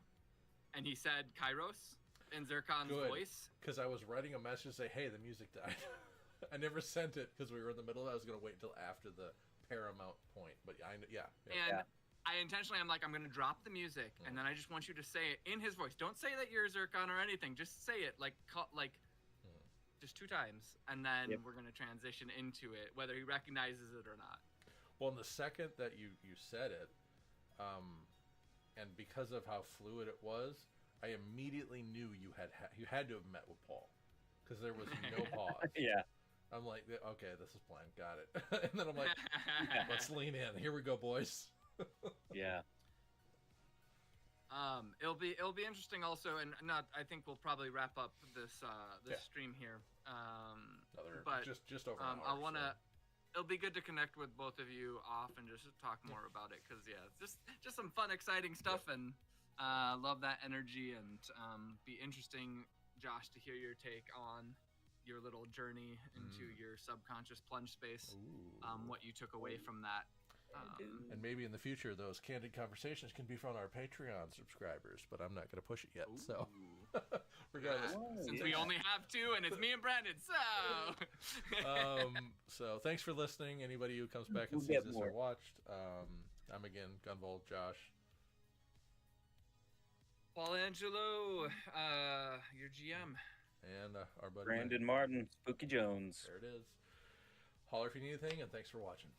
Speaker 2: and he said Kairos in Zircon's voice.
Speaker 3: Because I was writing a message to say, hey, the music died. I never sent it because we were in the middle of it. I was going to wait until after the paramount point, but
Speaker 2: I intentionally, I'm like, I'm gonna drop the music, and then I just want you to say it in his voice. Don't say that you're Zircon or anything. Just say it just 2 times, and then we're gonna transition into it, whether he recognizes it or not.
Speaker 3: Well, in the second that you said it, and because of how fluid it was, I immediately knew you had to have met with Paul. because there was no pause.
Speaker 4: Yeah.
Speaker 3: I'm like, okay, this is planned. Got it. And then I'm like, let's lean in. Here we go, boys.
Speaker 4: Yeah.
Speaker 2: It'll be interesting also, and I think we'll probably wrap up this stream here. But
Speaker 3: just over an
Speaker 2: I
Speaker 3: hour,
Speaker 2: want to.
Speaker 3: so.
Speaker 2: It'll be good to connect with both of you off and just talk more about it, because it's just some fun, exciting stuff, and love that energy, and be interesting, Josh, to hear your take on your little journey into your subconscious plunge space. What you took away from that.
Speaker 3: And maybe in the future, those candid conversations can be from our Patreon subscribers, but I'm not going to push it yet. So, regardless,
Speaker 2: since we only have 2, and it's me and Brandon,
Speaker 3: so thanks for listening. Anybody who comes back and sees this or watched, I'm again Gunvolt, Josh,
Speaker 2: Paul Angelo, your GM,
Speaker 3: and our buddy
Speaker 4: Brandon Martin, Spooky Jones.
Speaker 3: There it is. Holler if you need anything, and thanks for watching.